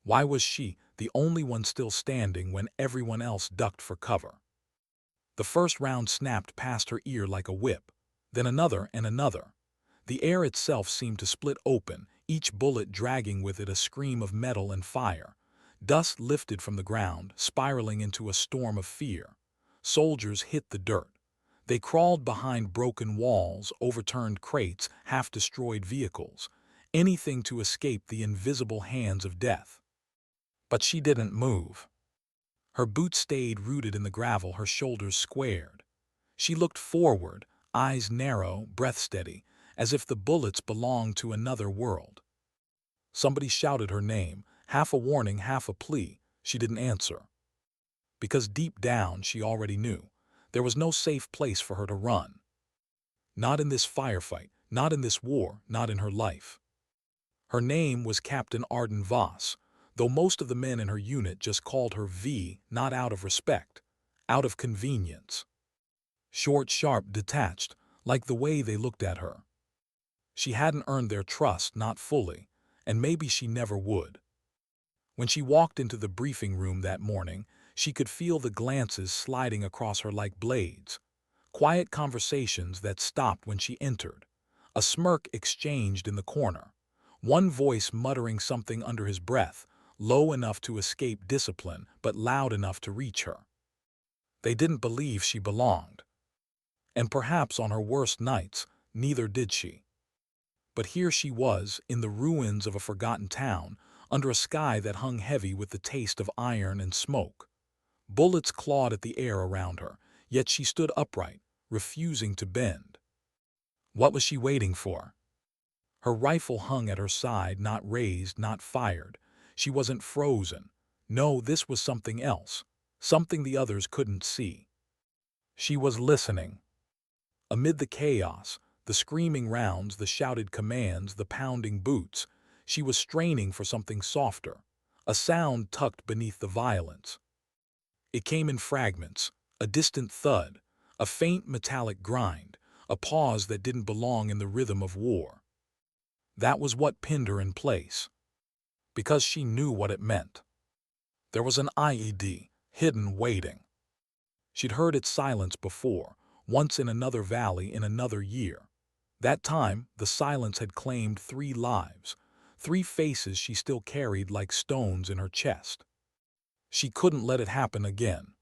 Why was she the only one still standing when everyone else ducked for cover? The first round snapped past her ear like a whip, then another and another. The air itself seemed to split open, each bullet dragging with it a scream of metal and fire. Dust lifted from the ground, spiraling into a storm of fear. Soldiers hit the dirt. They crawled behind broken walls, overturned crates, half-destroyed vehicles, anything to escape the invisible hands of death. But she didn't move. Her boots stayed rooted in the gravel, her shoulders squared. She looked forward, eyes narrow, breath steady, as if the bullets belonged to another world. Somebody shouted her name, half a warning, half a plea. She didn't answer. Because deep down she already knew there was no safe place for her to run. Not in this firefight, not in this war, not in her life. Her name was Captain Arden Voss, though most of the men in her unit just called her V, not out of respect, out of convenience. Short, sharp, detached, like the way they looked at her. She hadn't earned their trust, not fully, and maybe she never would. When she walked into the briefing room that morning, she could feel the glances sliding across her like blades. Quiet conversations that stopped when she entered. A smirk exchanged in the corner. One voice muttering something under his breath, low enough to escape discipline, but loud enough to reach her. They didn't believe she belonged. And perhaps on her worst nights, neither did she. But here she was, in the ruins of a forgotten town, under a sky that hung heavy with the taste of iron and smoke. Bullets clawed at the air around her, yet she stood upright, refusing to bend. What was she waiting for? Her rifle hung at her side, not raised, not fired. She wasn't frozen. No, this was something else, something the others couldn't see. She was listening. Amid the chaos, the screaming rounds, the shouted commands, the pounding boots, she was straining for something softer, a sound tucked beneath the violence. It came in fragments, a distant thud, a faint metallic grind, a pause that didn't belong in the rhythm of war. That was what pinned her in place, because she knew what it meant. There was an IED, hidden, waiting. She'd heard its silence before, once in another valley in another year. That time, the silence had claimed 3 lives, 3 faces she still carried like stones in her chest. She couldn't let it happen again.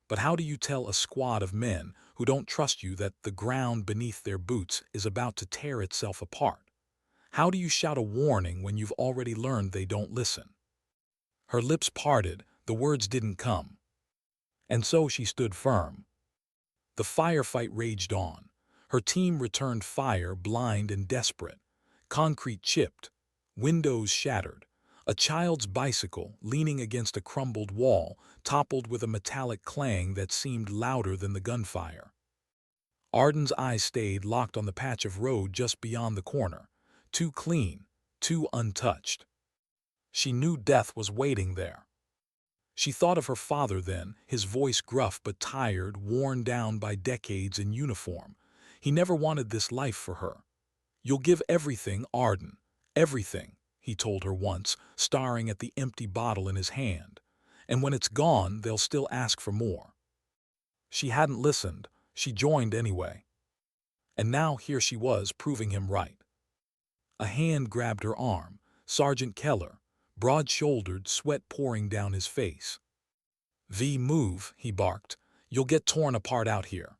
But how do you tell a squad of men who don't trust you that the ground beneath their boots is about to tear itself apart? How do you shout a warning when you've already learned they don't listen? Her lips parted, the words didn't come. And so she stood firm. The firefight raged on. Her team returned fire, blind and desperate. Concrete chipped, windows shattered. A child's bicycle, leaning against a crumbled wall, toppled with a metallic clang that seemed louder than the gunfire. Arden's eyes stayed locked on the patch of road just beyond the corner. Too clean, too untouched. She knew death was waiting there. She thought of her father then, his voice gruff but tired, worn down by decades in uniform. He never wanted this life for her. "You'll give everything, Arden, everything," he told her once, staring at the empty bottle in his hand. "And when it's gone, they'll still ask for more." She hadn't listened. She joined anyway. And now here she was, proving him right. A hand grabbed her arm. Sergeant Keller, broad-shouldered, sweat pouring down his face. "V, move," he barked. "You'll get torn apart out here."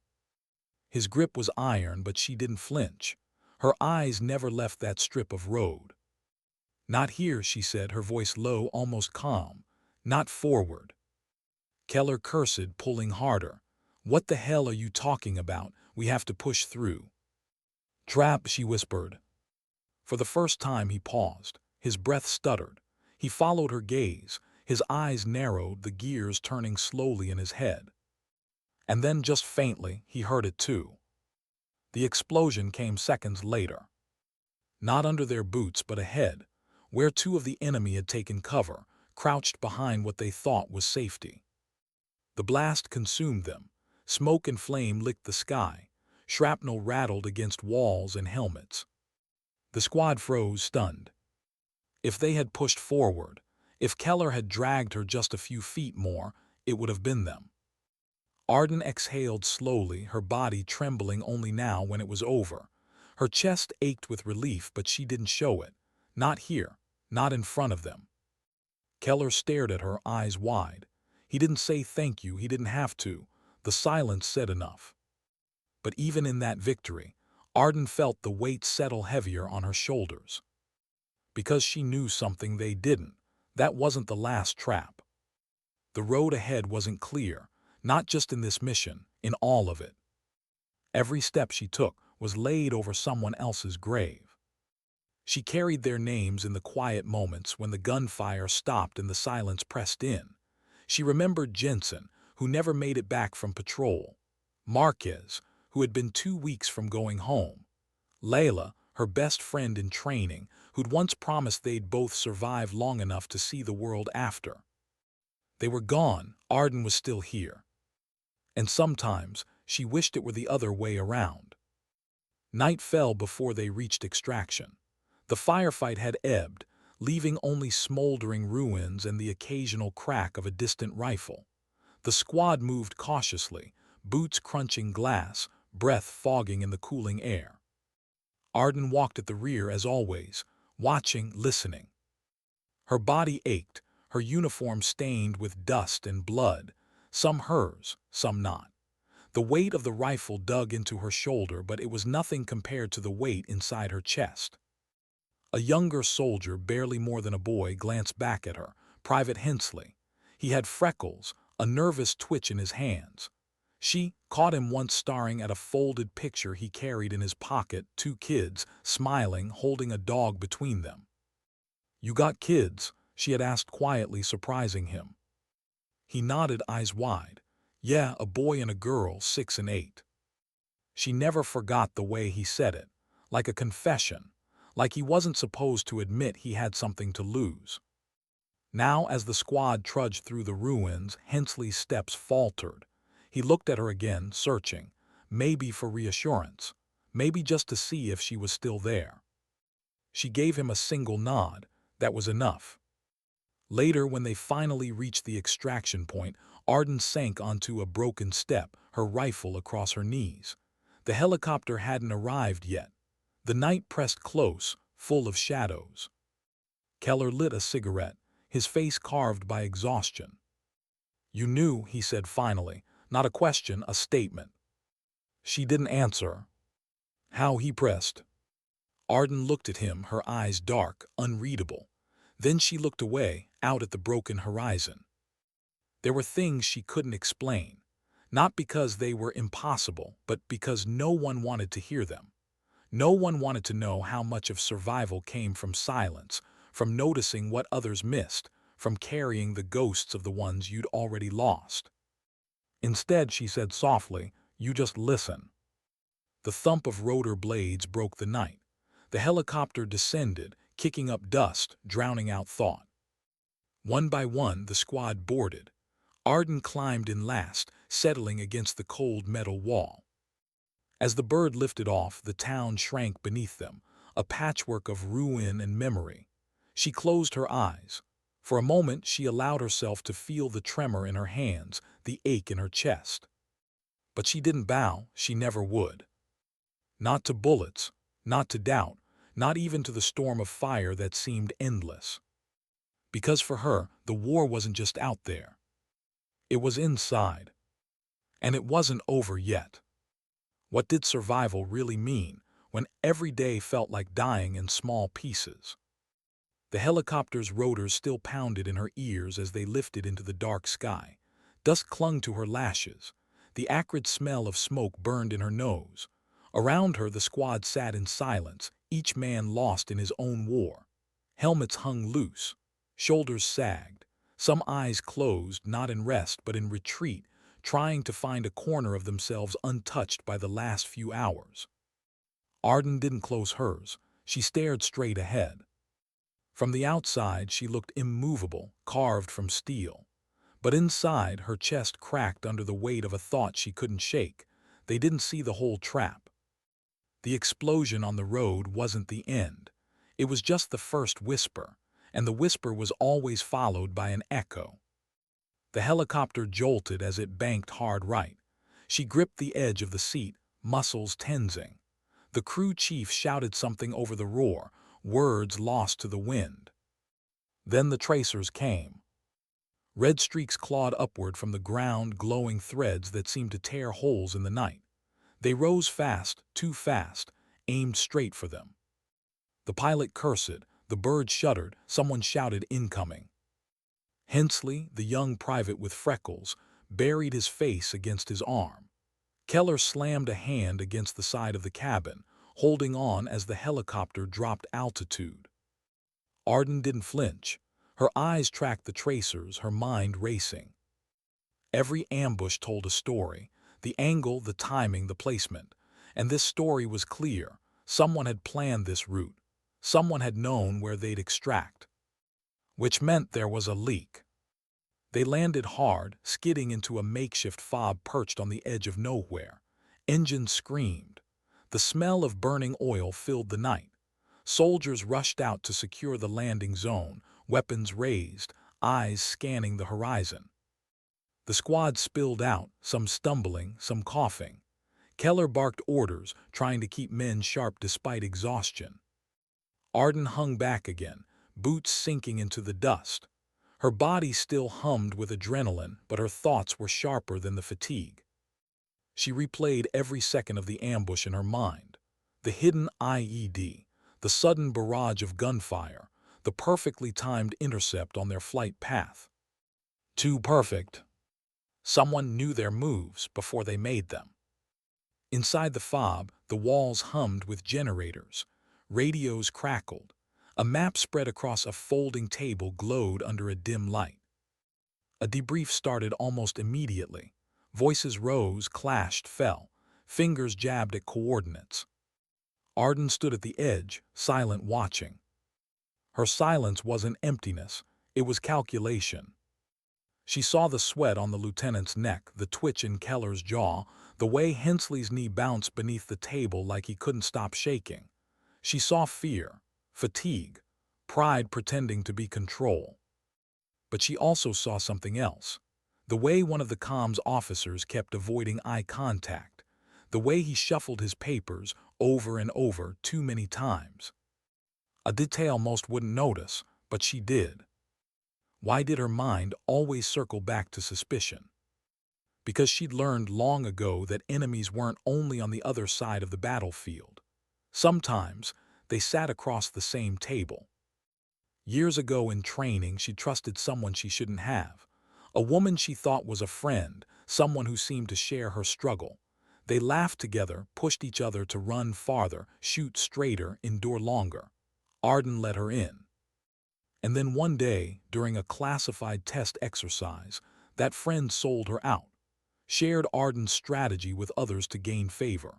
His grip was iron, but she didn't flinch. Her eyes never left that strip of road. "Not here," she said, her voice low, almost calm. "Not forward." Keller cursed, pulling harder. "What the hell are you talking about? We have to push through." "Trap," she whispered. For the first time he paused. His breath stuttered. He followed her gaze. His eyes narrowed, the gears turning slowly in his head. And then, just faintly, he heard it too. The explosion came seconds later. Not under their boots, but ahead, where 2 of the enemy had taken cover, crouched behind what they thought was safety. The blast consumed them. Smoke and flame licked the sky. Shrapnel rattled against walls and helmets. The squad froze, stunned. If they had pushed forward, If Keller had dragged her just a few feet more, it would have been them. Arden exhaled slowly, her body trembling only now when it was over. Her chest ached with relief, but she didn't show it. Not here, not in front of them. Keller stared at her, eyes wide. He didn't say thank you, he didn't have to. The silence said enough. But even in that victory, Arden felt the weight settle heavier on her shoulders. Because she knew something they didn't. That wasn't the last trap. The road ahead wasn't clear, not just in this mission, in all of it. Every step she took was laid over someone else's grave. She carried their names in the quiet moments when the gunfire stopped and the silence pressed in. She remembered Jensen, who never made it back from patrol. Marquez, who had been 2 weeks from going home. Layla, her best friend in training, who'd once promised they'd both survive long enough to see the world after. They were gone, Arden was still here. And sometimes she wished it were the other way around. Night fell before they reached extraction. The firefight had ebbed, leaving only smoldering ruins and the occasional crack of a distant rifle. The squad moved cautiously, boots crunching glass, breath fogging in the cooling air. Arden walked at the rear as always, watching, listening. Her body ached, her uniform stained with dust and blood, some hers, some not. The weight of the rifle dug into her shoulder, but it was nothing compared to the weight inside her chest. A younger soldier, barely more than a boy, glanced back at her, Private Hensley. He had freckles, a nervous twitch in his hands. She caught him once staring at a folded picture he carried in his pocket, 2 kids, smiling, holding a dog between them. "You got kids?" she had asked quietly, surprising him. He nodded, eyes wide. "Yeah, a boy and a girl, 6 and 8. She never forgot the way he said it, like a confession, like he wasn't supposed to admit he had something to lose. Now, as the squad trudged through the ruins, Hensley's steps faltered. He looked at her again, searching, maybe for reassurance, maybe just to see if she was still there. She gave him a single nod. That was enough. Later, when they finally reached the extraction point, Arden sank onto a broken step, her rifle across her knees. The helicopter hadn't arrived yet. The night pressed close, full of shadows. Keller lit a cigarette, his face carved by exhaustion. "You knew," he said finally, not a question, a statement. She didn't answer. How, he pressed. Arden looked at him, her eyes dark, unreadable. Then she looked away, out at the broken horizon. There were things she couldn't explain, not because they were impossible, but because no one wanted to hear them. No one wanted to know how much of survival came from silence, from noticing what others missed, from carrying the ghosts of the ones you'd already lost. Instead, she said softly, "You just listen." The thump of rotor blades broke the night. The helicopter descended, kicking up dust, drowning out thought. One by one, the squad boarded. Arden climbed in last, settling against the cold metal wall. As the bird lifted off, the town shrank beneath them, a patchwork of ruin and memory. She closed her eyes. For a moment, she allowed herself to feel the tremor in her hands, the ache in her chest. But she didn't bow, she never would. Not to bullets, not to doubt, not even to the storm of fire that seemed endless. Because for her, the war wasn't just out there. It was inside. And it wasn't over yet. What did survival really mean when every day felt like dying in small pieces? The helicopter's rotors still pounded in her ears as they lifted into the dark sky. Dust clung to her lashes. The acrid smell of smoke burned in her nose. Around her, the squad sat in silence, each man lost in his own war. Helmets hung loose. Shoulders sagged. Some eyes closed, not in rest but in retreat, trying to find a corner of themselves untouched by the last few hours. Arden didn't close hers. She stared straight ahead. From the outside, she looked immovable, carved from steel. But inside, her chest cracked under the weight of a thought she couldn't shake. They didn't see the whole trap. The explosion on the road wasn't the end. It was just the first whisper. and the whisper was always followed by an echo. The helicopter jolted as it banked hard right. She gripped the edge of the seat, muscles tensing. The crew chief shouted something over the roar, words lost to the wind. Then the tracers came. Red streaks clawed upward from the ground, glowing threads that seemed to tear holes in the night. They rose fast, too fast, aimed straight for them. The pilot cursed, the bird shuddered, someone shouted incoming. Hensley, the young private with freckles, buried his face against his arm. Keller slammed a hand against the side of the cabin, holding on as the helicopter dropped altitude. Arden didn't flinch. Her eyes tracked the tracers, her mind racing. Every ambush told a story, the angle, the timing, the placement. And this story was clear. Someone had planned this route. Someone had known where they'd extract. Which meant there was a leak. They landed hard, skidding into a makeshift fob perched on the edge of nowhere. Engines screamed. The smell of burning oil filled the night. Soldiers rushed out to secure the landing zone, weapons raised, eyes scanning the horizon. The squad spilled out, some stumbling, some coughing. Keller barked orders, trying to keep men sharp despite exhaustion. Arden hung back again, boots sinking into the dust. Her body still hummed with adrenaline, but her thoughts were sharper than the fatigue. She replayed every second of the ambush in her mind. The hidden IED, the sudden barrage of gunfire, the perfectly timed intercept on their flight path. Too perfect. Someone knew their moves before they made them. Inside the fob, the walls hummed with generators. Radios crackled. A map spread across a folding table glowed under a dim light. A debrief started almost immediately. Voices rose, clashed, fell. Fingers jabbed at coordinates. Arden stood at the edge, silent, watching. Her silence wasn't emptiness, it was calculation. She saw the sweat on the lieutenant's neck, the twitch in Keller's jaw, the way Hensley's knee bounced beneath the table like he couldn't stop shaking. She saw fear, fatigue, pride pretending to be control. But she also saw something else. The way one of the comms officers kept avoiding eye contact. The way he shuffled his papers over and over too many times. A detail most wouldn't notice, but she did. Why did her mind always circle back to suspicion? Because she'd learned long ago that enemies weren't only on the other side of the battlefield. Sometimes, they sat across the same table. Years ago in training, she trusted someone she shouldn't have. A woman she thought was a friend, someone who seemed to share her struggle. They laughed together, pushed each other to run farther, shoot straighter, endure longer. Arden let her in. And then one day, during a classified test exercise, that friend sold her out, shared Arden's strategy with others to gain favor.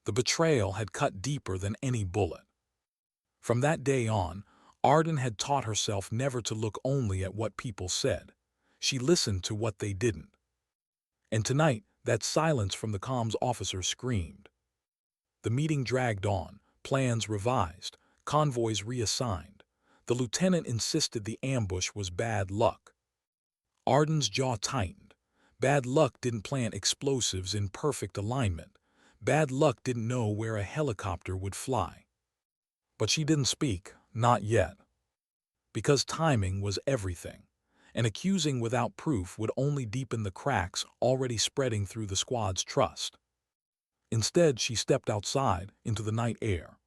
The betrayal had cut deeper than any bullet. From that day on, Arden had taught herself never to look only at what people said. She listened to what they didn't. And tonight, that silence from the comms officer screamed. The meeting dragged on, plans revised, convoys reassigned. The lieutenant insisted the ambush was bad luck. Arden's jaw tightened. Bad luck didn't plant explosives in perfect alignment. Bad luck didn't know where a helicopter would fly. But she didn't speak, not yet. Because timing was everything, and accusing without proof would only deepen the cracks already spreading through the squad's trust. Instead, she stepped outside into the night air.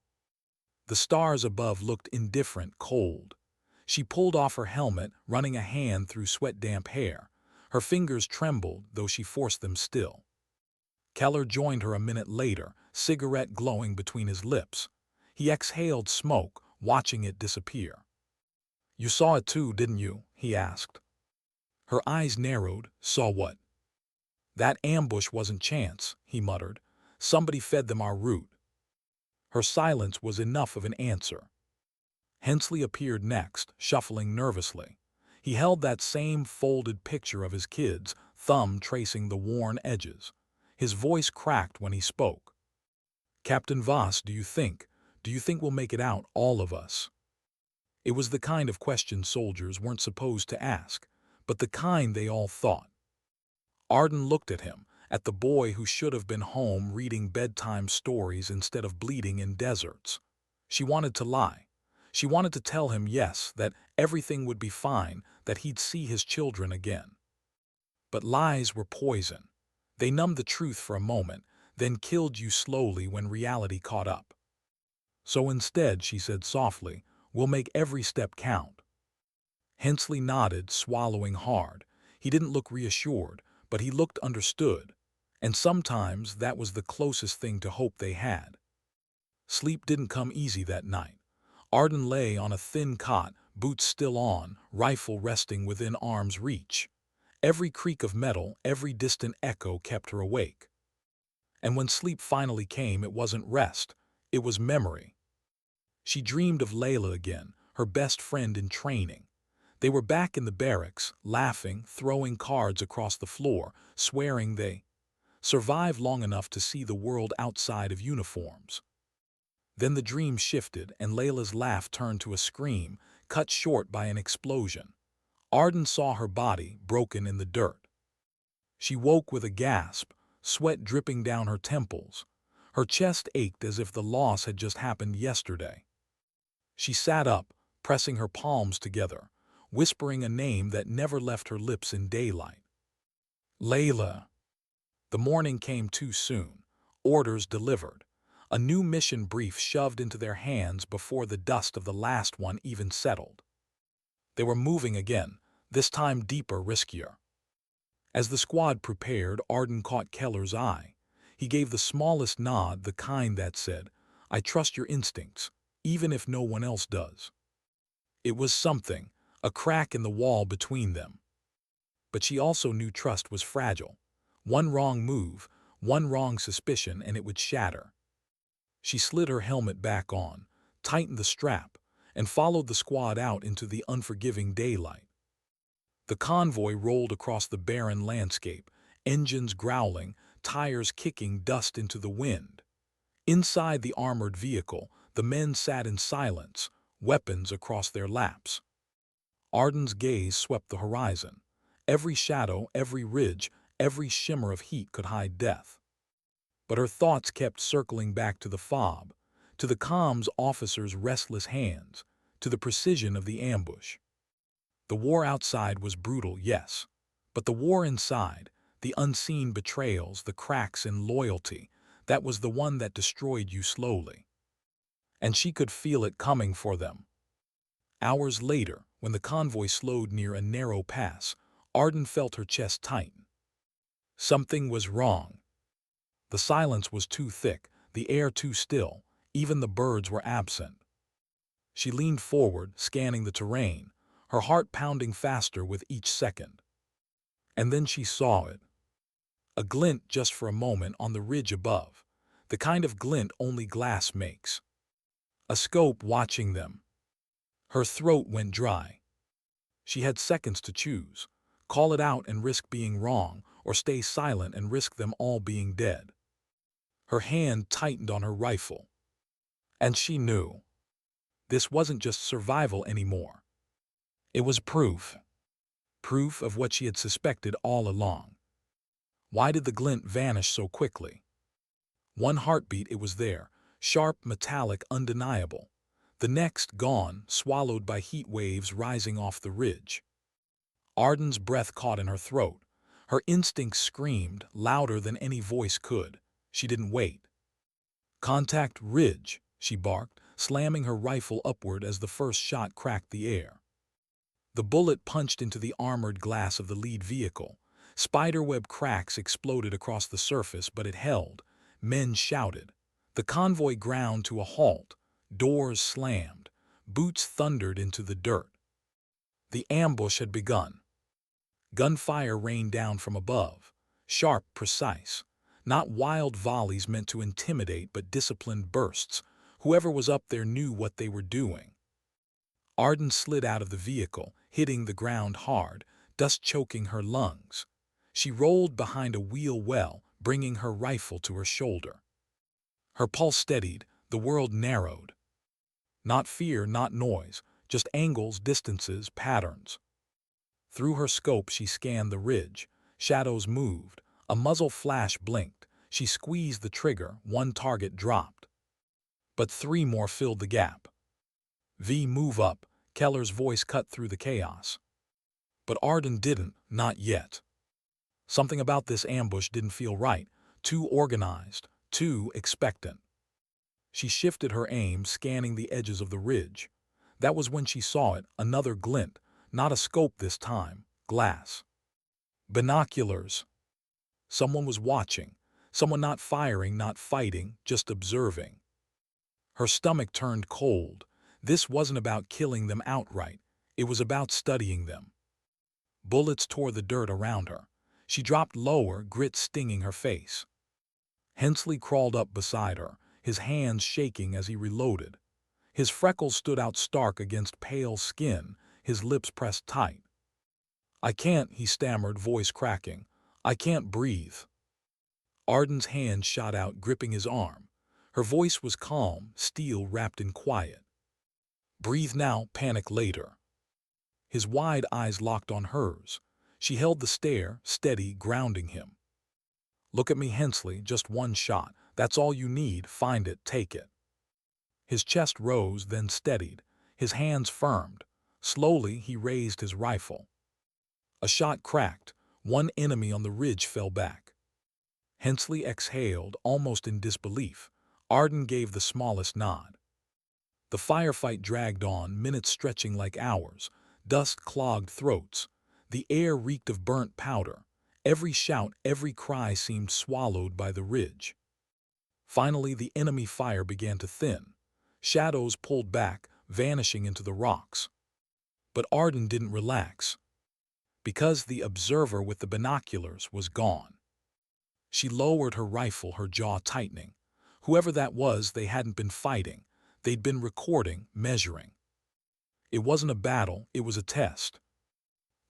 The stars above looked indifferent, cold. She pulled off her helmet, running a hand through sweat-damp hair. Her fingers trembled, though she forced them still. Keller joined her a minute later, cigarette glowing between his lips. He exhaled smoke, watching it disappear. "You saw it too, didn't you?" he asked. Her eyes narrowed. "Saw what?" "That ambush wasn't chance," he muttered. "Somebody fed them our route." Her silence was enough of an answer. Hensley appeared next, shuffling nervously. He held that same folded picture of his kids, thumb tracing the worn edges. His voice cracked when he spoke. "Captain Voss, do you think we'll make it out, all of us?" It was the kind of question soldiers weren't supposed to ask, but the kind they all thought. Arden looked at him, at the boy who should have been home reading bedtime stories instead of bleeding in deserts. She wanted to lie. She wanted to tell him yes, that everything would be fine, that he'd see his children again. But lies were poison. They numbed the truth for a moment, then killed you slowly when reality caught up. So instead, she said softly, we'll make every step count. Hensley nodded, swallowing hard. He didn't look reassured, but he looked understood. And sometimes that was the closest thing to hope they had. Sleep didn't come easy that night. Arden lay on a thin cot, boots still on, rifle resting within arm's reach. Every creak of metal, every distant echo kept her awake. And when sleep finally came, it wasn't rest, it was memory. She dreamed of Layla again, her best friend in training. They were back in the barracks, laughing, throwing cards across the floor, swearing they survived long enough to see the world outside of uniforms. Then the dream shifted, and Layla's laugh turned to a scream, cut short by an explosion. Arden saw her body, broken in the dirt. She woke with a gasp, sweat dripping down her temples. Her chest ached as if the loss had just happened yesterday. She sat up, pressing her palms together, whispering a name that never left her lips in daylight. Layla. The morning came too soon. Orders delivered. A new mission brief shoved into their hands before the dust of the last one even settled. They were moving again, this time deeper, riskier. As the squad prepared, Arden caught Keller's eye. He gave the smallest nod, the kind that said, I trust your instincts, even if no one else does. It was something, a crack in the wall between them. But she also knew trust was fragile. One wrong move, one wrong suspicion, and it would shatter. She slid her helmet back on, tightened the strap, and followed the squad out into the unforgiving daylight. The convoy rolled across the barren landscape, engines growling, tires kicking dust into the wind. Inside the armored vehicle, the men sat in silence, weapons across their laps. Arden's gaze swept the horizon. Every shadow, every ridge, every shimmer of heat could hide death. But her thoughts kept circling back to the fob, to the comms officer's restless hands, to the precision of the ambush. The war outside was brutal, yes, but the war inside, the unseen betrayals, the cracks in loyalty, that was the one that destroyed you slowly. And she could feel it coming for them. Hours later, when the convoy slowed near a narrow pass, Arden felt her chest tighten. Something was wrong. The silence was too thick, the air too still, even the birds were absent. She leaned forward, scanning the terrain, her heart pounding faster with each second. And then she saw it. A glint just for a moment on the ridge above, the kind of glint only glass makes. A scope watching them. Her throat went dry. She had seconds to choose. Call it out and risk being wrong, or stay silent and risk them all being dead. Her hand tightened on her rifle. And she knew. This wasn't just survival anymore. It was proof. Proof of what she had suspected all along. Why did the glint vanish so quickly? One heartbeat, it was there, sharp, metallic, undeniable. The next, gone, swallowed by heat waves rising off the ridge. Arden's breath caught in her throat. Her instincts screamed, louder than any voice could. She didn't wait. Contact ridge, she barked, slamming her rifle upward as the first shot cracked the air. The bullet punched into the armored glass of the lead vehicle. Spiderweb cracks exploded across the surface, but it held. Men shouted. The convoy ground to a halt. Doors slammed. Boots thundered into the dirt. The ambush had begun. Gunfire rained down from above. Sharp, precise. Not wild volleys meant to intimidate, but disciplined bursts. Whoever was up there knew what they were doing. Arden slid out of the vehicle, hitting the ground hard, dust choking her lungs. She rolled behind a wheel well, bringing her rifle to her shoulder. Her pulse steadied, the world narrowed. Not fear, not noise, just angles, distances, patterns. Through her scope she scanned the ridge. Shadows moved. A muzzle flash blinked. She squeezed the trigger. One target dropped. But three more filled the gap. "V, move up," Keller's voice cut through the chaos. But Arden didn't, not yet. Something about this ambush didn't feel right. Too organized, too expectant. She shifted her aim, scanning the edges of the ridge. That was when she saw it, another glint. Not a scope this time, glass. Binoculars. Someone was watching. Someone not firing, not fighting, just observing. Her stomach turned cold. This wasn't about killing them outright. It was about studying them. Bullets tore the dirt around her. She dropped lower, grit stinging her face. Hensley crawled up beside her, his hands shaking as he reloaded. His freckles stood out stark against pale skin, his lips pressed tight. "I can't," he stammered, voice cracking. "I can't breathe." Arden's hand shot out, gripping his arm. Her voice was calm, steel wrapped in quiet. "Breathe now, panic later." His wide eyes locked on hers. She held the stare, steady, grounding him. "Look at me, Hensley, just one shot. That's all you need. Find it, take it." His chest rose, then steadied. His hands firmed. Slowly he raised his rifle. A shot cracked. One enemy on the ridge fell back. Hensley exhaled, almost in disbelief. Arden gave the smallest nod. The firefight dragged on, minutes stretching like hours. Dust clogged throats. The air reeked of burnt powder. Every shout, every cry seemed swallowed by the ridge. Finally, the enemy fire began to thin. Shadows pulled back, vanishing into the rocks. But Arden didn't relax. Because the observer with the binoculars was gone. She lowered her rifle, her jaw tightening. Whoever that was, they hadn't been fighting. They'd been recording, measuring. It wasn't a battle, it was a test.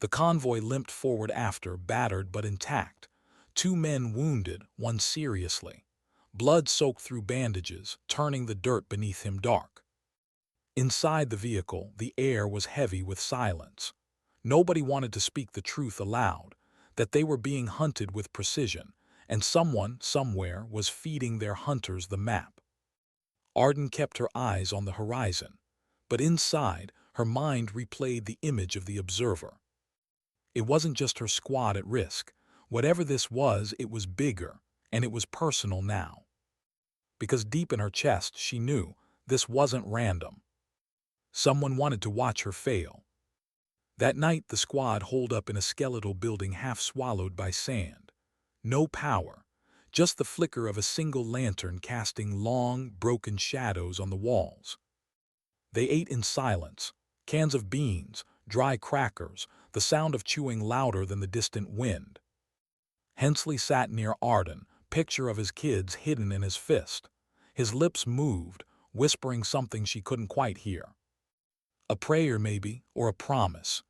The convoy limped forward after, battered but intact. Two men wounded, one seriously. Blood soaked through bandages, turning the dirt beneath him dark. Inside the vehicle, the air was heavy with silence. Nobody wanted to speak the truth aloud, that they were being hunted with precision, and someone, somewhere, was feeding their hunters the map. Arden kept her eyes on the horizon, but inside, her mind replayed the image of the observer. It wasn't just her squad at risk. Whatever this was, it was bigger, and it was personal now. Because deep in her chest, she knew this wasn't random. Someone wanted to watch her fail. That night, the squad holed up in a skeletal building half swallowed by sand. No power, just the flicker of a single lantern casting long, broken shadows on the walls. They ate in silence, cans of beans, dry crackers, the sound of chewing louder than the distant wind. Hensley sat near Arden, picture of his kids hidden in his fist. His lips moved, whispering something she couldn't quite hear. A prayer maybe, or a promise.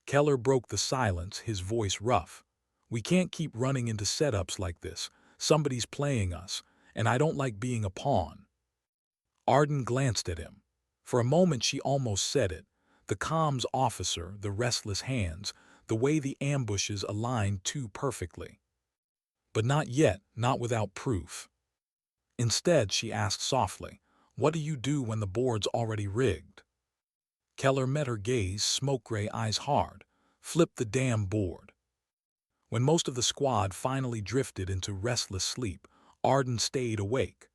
Keller broke the silence, his voice rough. "We can't keep running into setups like this. Somebody's playing us, and I don't like being a pawn." Arden glanced at him. For a moment she almost said it. The comms officer, the restless hands, the way the ambushes aligned too perfectly. But not yet, not without proof. Instead, she asked softly, "What do you do when the board's already rigged?" Keller met her gaze, smoke-gray eyes hard. "Flip the damn board." When most of the squad finally drifted into restless sleep, Arden stayed awake.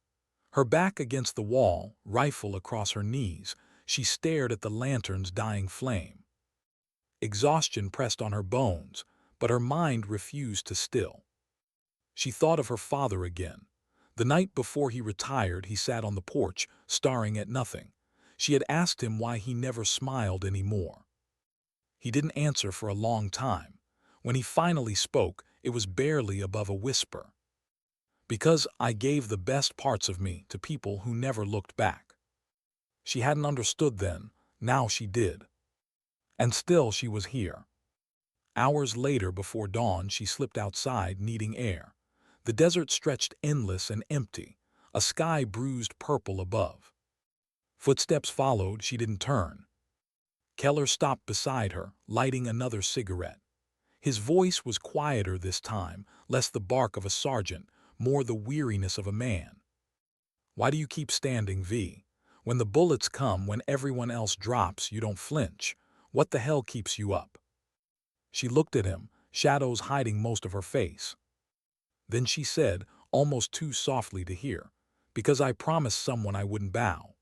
Her back against the wall, rifle across her knees, she stared at the lantern's dying flame. Exhaustion pressed on her bones, but her mind refused to still. She thought of her father again. The night before he retired, he sat on the porch, staring at nothing. She had asked him why he never smiled anymore. He didn't answer for a long time. When he finally spoke, it was barely above a whisper. "Because I gave the best parts of me to people who never looked back." She hadn't understood then, now she did. And still she was here. Hours later, before dawn, she slipped outside, needing air. The desert stretched endless and empty, a sky bruised purple above. Footsteps followed, she didn't turn. Keller stopped beside her, lighting another cigarette. His voice was quieter this time, less the bark of a sergeant, more the weariness of a man. Why do you keep standing, V? When the bullets come, when everyone else drops, you don't flinch. What the hell keeps you up? She looked at him, shadows hiding most of her face. Then she said, almost too softly to hear, "Because I promised someone I wouldn't bow."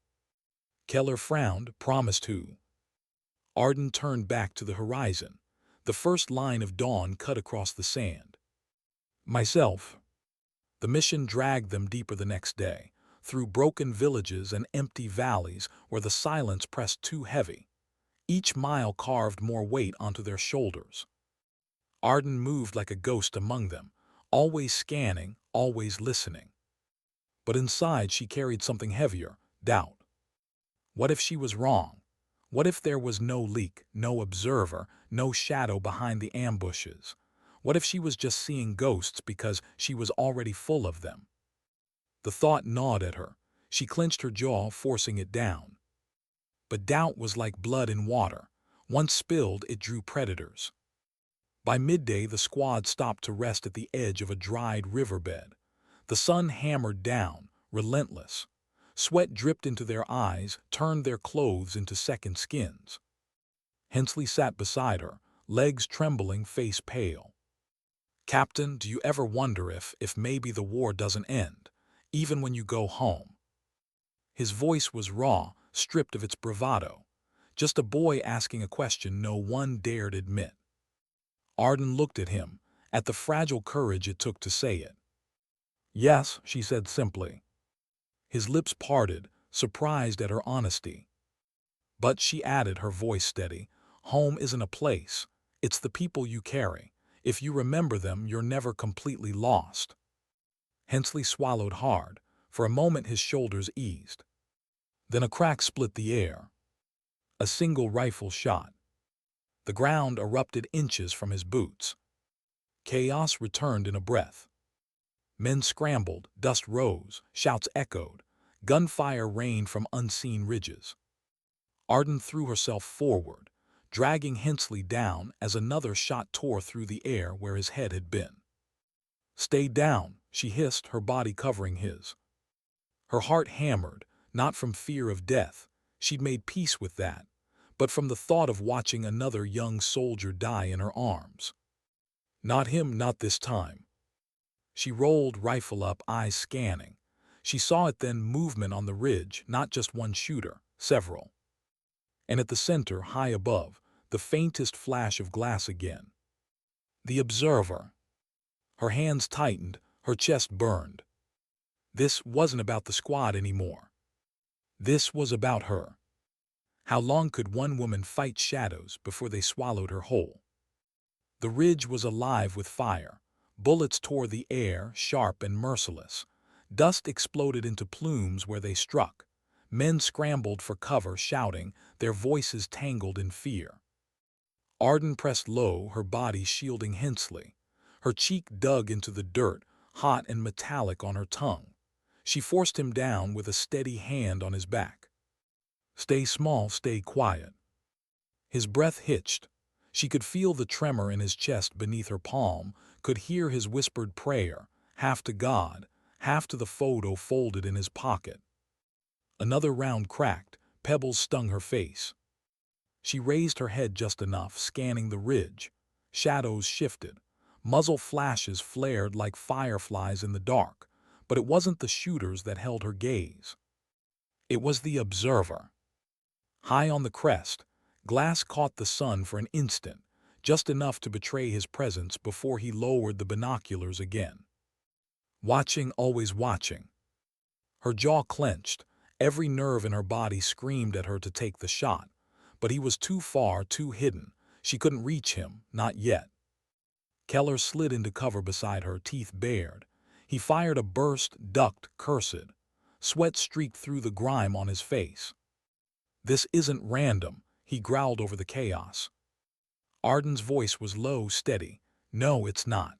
Keller frowned. Promised who? Arden turned back to the horizon. The first line of dawn cut across the sand. Myself. The mission dragged them deeper the next day, through broken villages and empty valleys where the silence pressed too heavy. Each mile carved more weight onto their shoulders. Arden moved like a ghost among them, always scanning, always listening. But inside she carried something heavier, doubt. What if she was wrong? What if there was no leak, no observer, no shadow behind the ambushes? What if she was just seeing ghosts because she was already full of them? The thought gnawed at her. She clenched her jaw, forcing it down. But doubt was like blood in water. Once spilled, it drew predators. By midday, the squad stopped to rest at the edge of a dried riverbed. The sun hammered down, relentless. Sweat dripped into their eyes, turned their clothes into second skins. Hensley sat beside her, legs trembling, face pale. "Captain, do you ever wonder if maybe the war doesn't end, even when you go home?" His voice was raw, stripped of its bravado. Just a boy asking a question no one dared admit. Arden looked at him, at the fragile courage it took to say it. "Yes," she said simply. His lips parted, surprised at her honesty. "But," she added, her voice steady, "home isn't a place. It's the people you carry. If you remember them, you're never completely lost." Hensley swallowed hard. For a moment his shoulders eased. Then a crack split the air. A single rifle shot. The ground erupted inches from his boots. Chaos returned in a breath. Men scrambled, dust rose, shouts echoed. Gunfire rained from unseen ridges. Arden threw herself forward, dragging Hensley down as another shot tore through the air where his head had been. "Stay down," she hissed, her body covering his. Her heart hammered, not from fear of death. She'd made peace with that, but from the thought of watching another young soldier die in her arms. Not him, not this time. She rolled, rifle up, eyes scanning. She saw it then, movement on the ridge, not just one shooter, several. And at the center, high above, the faintest flash of glass again. The observer. Her hands tightened, her chest burned. This wasn't about the squad anymore. This was about her. How long could one woman fight shadows before they swallowed her whole? The ridge was alive with fire. Bullets tore the air, sharp and merciless. Dust exploded into plumes where they struck. Men scrambled for cover, shouting, their voices tangled in fear. Arden pressed low, her body shielding Hensley. Her cheek dug into the dirt, hot and metallic on her tongue. She forced him down with a steady hand on his back. "Stay small, stay quiet." His breath hitched. She could feel the tremor in his chest beneath her palm, could hear his whispered prayer, half to God, half to the photo folded in his pocket. Another round cracked, pebbles stung her face. She raised her head just enough, scanning the ridge. Shadows shifted. Muzzle flashes flared like fireflies in the dark, but it wasn't the shooters that held her gaze. It was the observer. High on the crest, glass caught the sun for an instant, just enough to betray his presence before he lowered the binoculars again. Watching, always watching. Her jaw clenched, every nerve in her body screamed at her to take the shot, but he was too far, too hidden. She couldn't reach him, not yet. Keller slid into cover beside her, teeth bared. He fired a burst, ducked, cursed. Sweat streaked through the grime on his face. "This isn't random," he growled over the chaos. Arden's voice was low, steady. "No, it's not."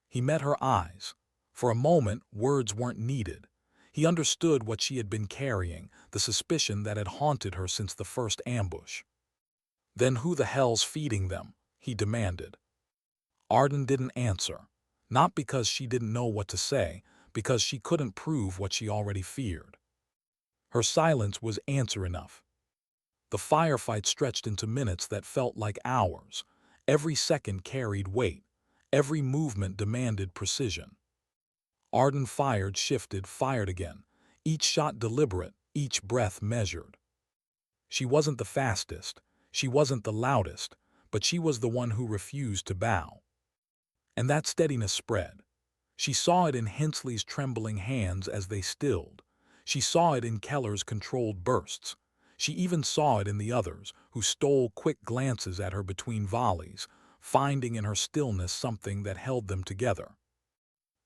He met her eyes. For a moment, words weren't needed. He understood what she had been carrying, the suspicion that had haunted her since the first ambush. Then who the hell's feeding them? He demanded. Arden didn't answer, not because she didn't know what to say, because she couldn't prove what she already feared. Her silence was answer enough. The firefight stretched into minutes that felt like hours. Every second carried weight. Every movement demanded precision. Arden fired, shifted, fired again. Each shot deliberate, each breath measured. She wasn't the fastest, she wasn't the loudest, but she was the one who refused to bow. And that steadiness spread. She saw it in Hensley's trembling hands as they stilled. She saw it in Keller's controlled bursts. She even saw it in the others, who stole quick glances at her between volleys, finding in her stillness something that held them together.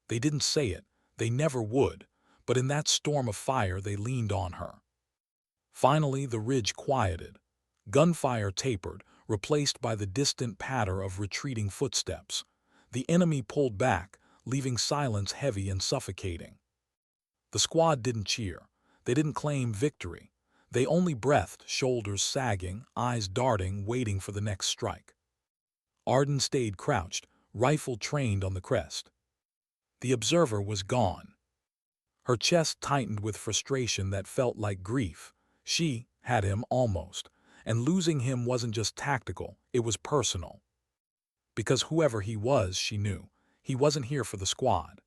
They didn't say it, they never would, but in that storm of fire they leaned on her. Finally, the ridge quieted. Gunfire tapered, replaced by the distant patter of retreating footsteps. The enemy pulled back, leaving silence heavy and suffocating. The squad didn't cheer. They didn't claim victory. They only breathed, shoulders sagging, eyes darting, waiting for the next strike. Arden stayed crouched, rifle trained on the crest. The observer was gone. Her chest tightened with frustration that felt like grief. She had him almost, and losing him wasn't just tactical, it was personal. Because whoever he was, she knew, he wasn't here for the squad.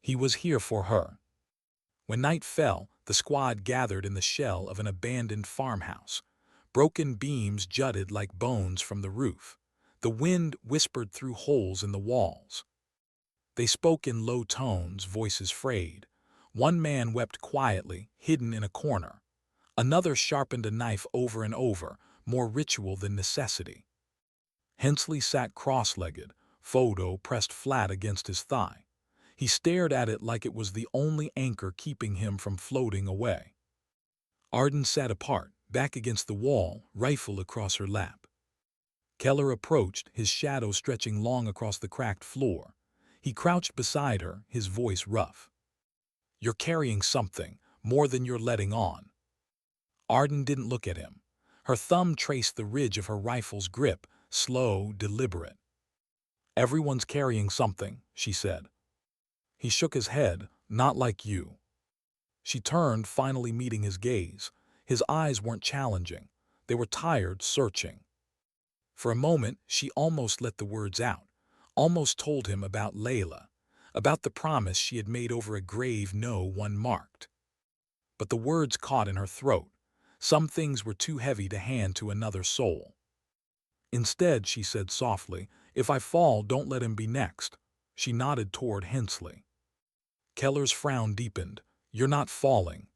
He was here for her. When night fell, the squad gathered in the shell of an abandoned farmhouse. Broken beams jutted like bones from the roof. The wind whispered through holes in the walls. They spoke in low tones, voices frayed. One man wept quietly, hidden in a corner. Another sharpened a knife over and over, more ritual than necessity. Hensley sat cross-legged, photo pressed flat against his thigh. He stared at it like it was the only anchor keeping him from floating away. Arden sat apart, back against the wall, rifle across her lap. Keller approached, his shadow stretching long across the cracked floor. He crouched beside her, his voice rough. "You're carrying something, more than you're letting on." Arden didn't look at him. Her thumb traced the ridge of her rifle's grip, slow, deliberate. "Everyone's carrying something," she said. He shook his head, "Not like you." She turned, finally meeting his gaze. His eyes weren't challenging. They were tired, searching. For a moment, she almost let the words out, almost told him about Layla, about the promise she had made over a grave no one marked. But the words caught in her throat. Some things were too heavy to hand to another soul. Instead, she said softly, "If I fall, don't let him be next." She nodded toward Hensley. Keller's frown deepened. "You're not falling."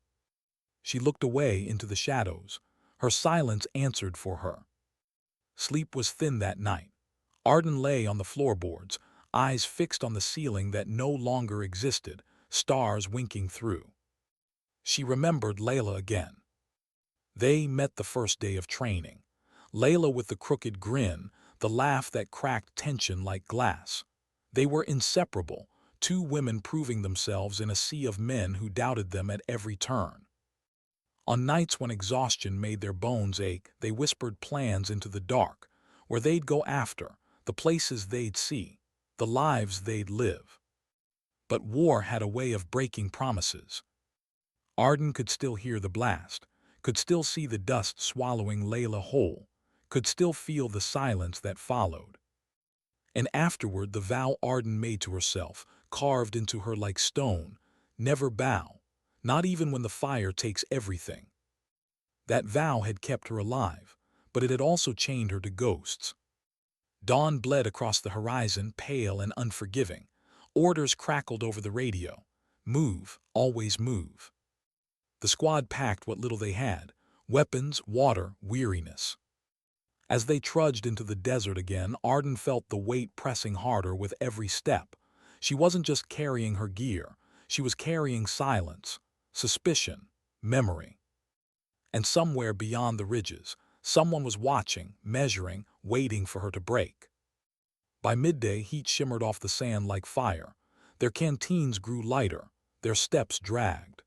She looked away into the shadows. Her silence answered for her. Sleep was thin that night. Arden lay on the floorboards, eyes fixed on the ceiling that no longer existed, stars winking through. She remembered Layla again. They met the first day of training. Layla with the crooked grin, the laugh that cracked tension like glass. They were inseparable, two women proving themselves in a sea of men who doubted them at every turn. On nights when exhaustion made their bones ache, they whispered plans into the dark, where they'd go after, the places they'd see, the lives they'd live. But war had a way of breaking promises. Arden could still hear the blast, could still see the dust swallowing Layla whole, could still feel the silence that followed. And afterward the vow Arden made to herself, carved into her like stone, never bow, not even when the fire takes everything. That vow had kept her alive, but it had also chained her to ghosts. Dawn bled across the horizon, pale and unforgiving. Orders crackled over the radio. Move, always move. The squad packed what little they had, weapons, water, weariness. As they trudged into the desert again, Arden felt the weight pressing harder with every step. She wasn't just carrying her gear, she was carrying silence, suspicion, memory. And somewhere beyond the ridges, someone was watching, measuring, waiting for her to break. By midday, heat shimmered off the sand like fire. Their canteens grew lighter, their steps dragged.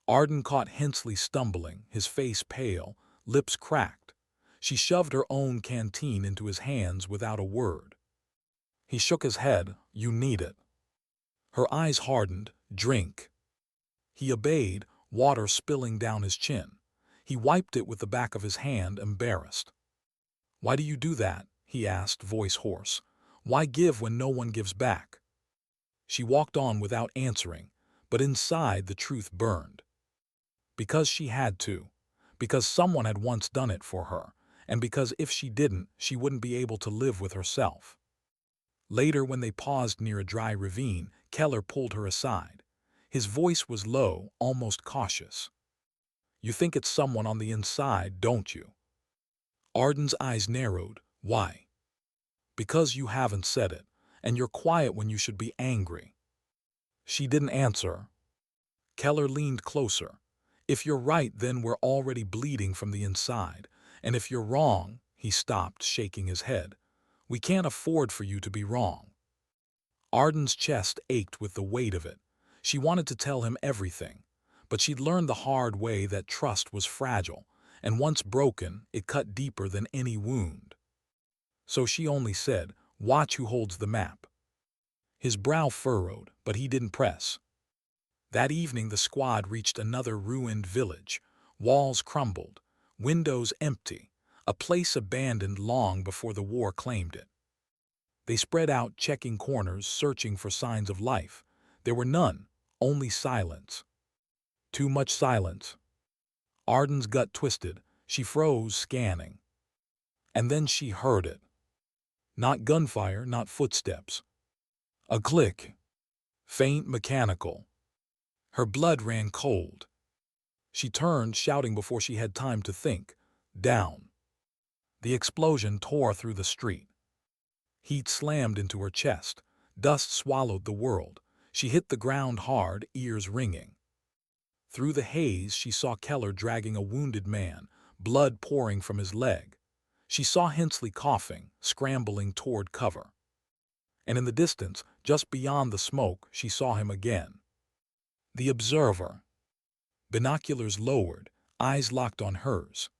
Arden caught Hensley stumbling, his face pale, lips cracked. She shoved her own canteen into his hands without a word. He shook his head. You need it. Her eyes hardened. Drink. He obeyed, water spilling down his chin. He wiped it with the back of his hand, embarrassed. Why do you do that? He asked, voice hoarse. Why give when no one gives back? She walked on without answering, but inside the truth burned. Because she had to. Because someone had once done it for her, and because if she didn't, she wouldn't be able to live with herself. Later, when they paused near a dry ravine, Keller pulled her aside. His voice was low, almost cautious. You think it's someone on the inside, don't you? Arden's eyes narrowed. Why? Because you haven't said it, and you're quiet when you should be angry. She didn't answer. Keller leaned closer. If you're right, then we're already bleeding from the inside, and if you're wrong, he stopped, shaking his head. We can't afford for you to be wrong. Arden's chest ached with the weight of it. She wanted to tell him everything, but she'd learned the hard way that trust was fragile, and once broken, it cut deeper than any wound. So she only said, watch who holds the map. His brow furrowed, but he didn't press. That evening the squad reached another ruined village, walls crumbled, windows empty, a place abandoned long before the war claimed it. They spread out, checking corners, searching for signs of life. There were none, only silence. Too much silence. Arden's gut twisted. She froze, scanning. And then she heard it. Not gunfire, not footsteps. A click. Faint, mechanical. Her blood ran cold. She turned, shouting before she had time to think. Down. The explosion tore through the street. Heat slammed into her chest. Dust swallowed the world. She hit the ground hard, ears ringing. Through the haze, she saw Keller dragging a wounded man, blood pouring from his leg. She saw Hensley coughing, scrambling toward cover. And in the distance, just beyond the smoke, she saw him again. The observer. Binoculars lowered, eyes locked on hers.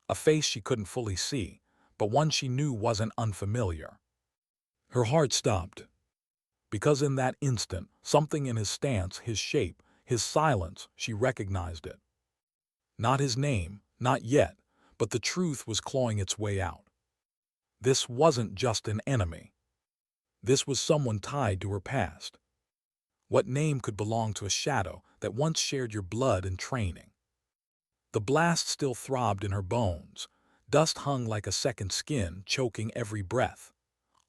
A face she couldn't fully see, but one she knew wasn't unfamiliar. Her heart stopped. Because in that instant, something in his stance, his shape, his silence, she recognized it. Not his name, not yet, but the truth was clawing its way out. This wasn't just an enemy. This was someone tied to her past. What name could belong to a shadow that once shared your blood and training? The blast still throbbed in her bones. Dust hung like a second skin, choking every breath.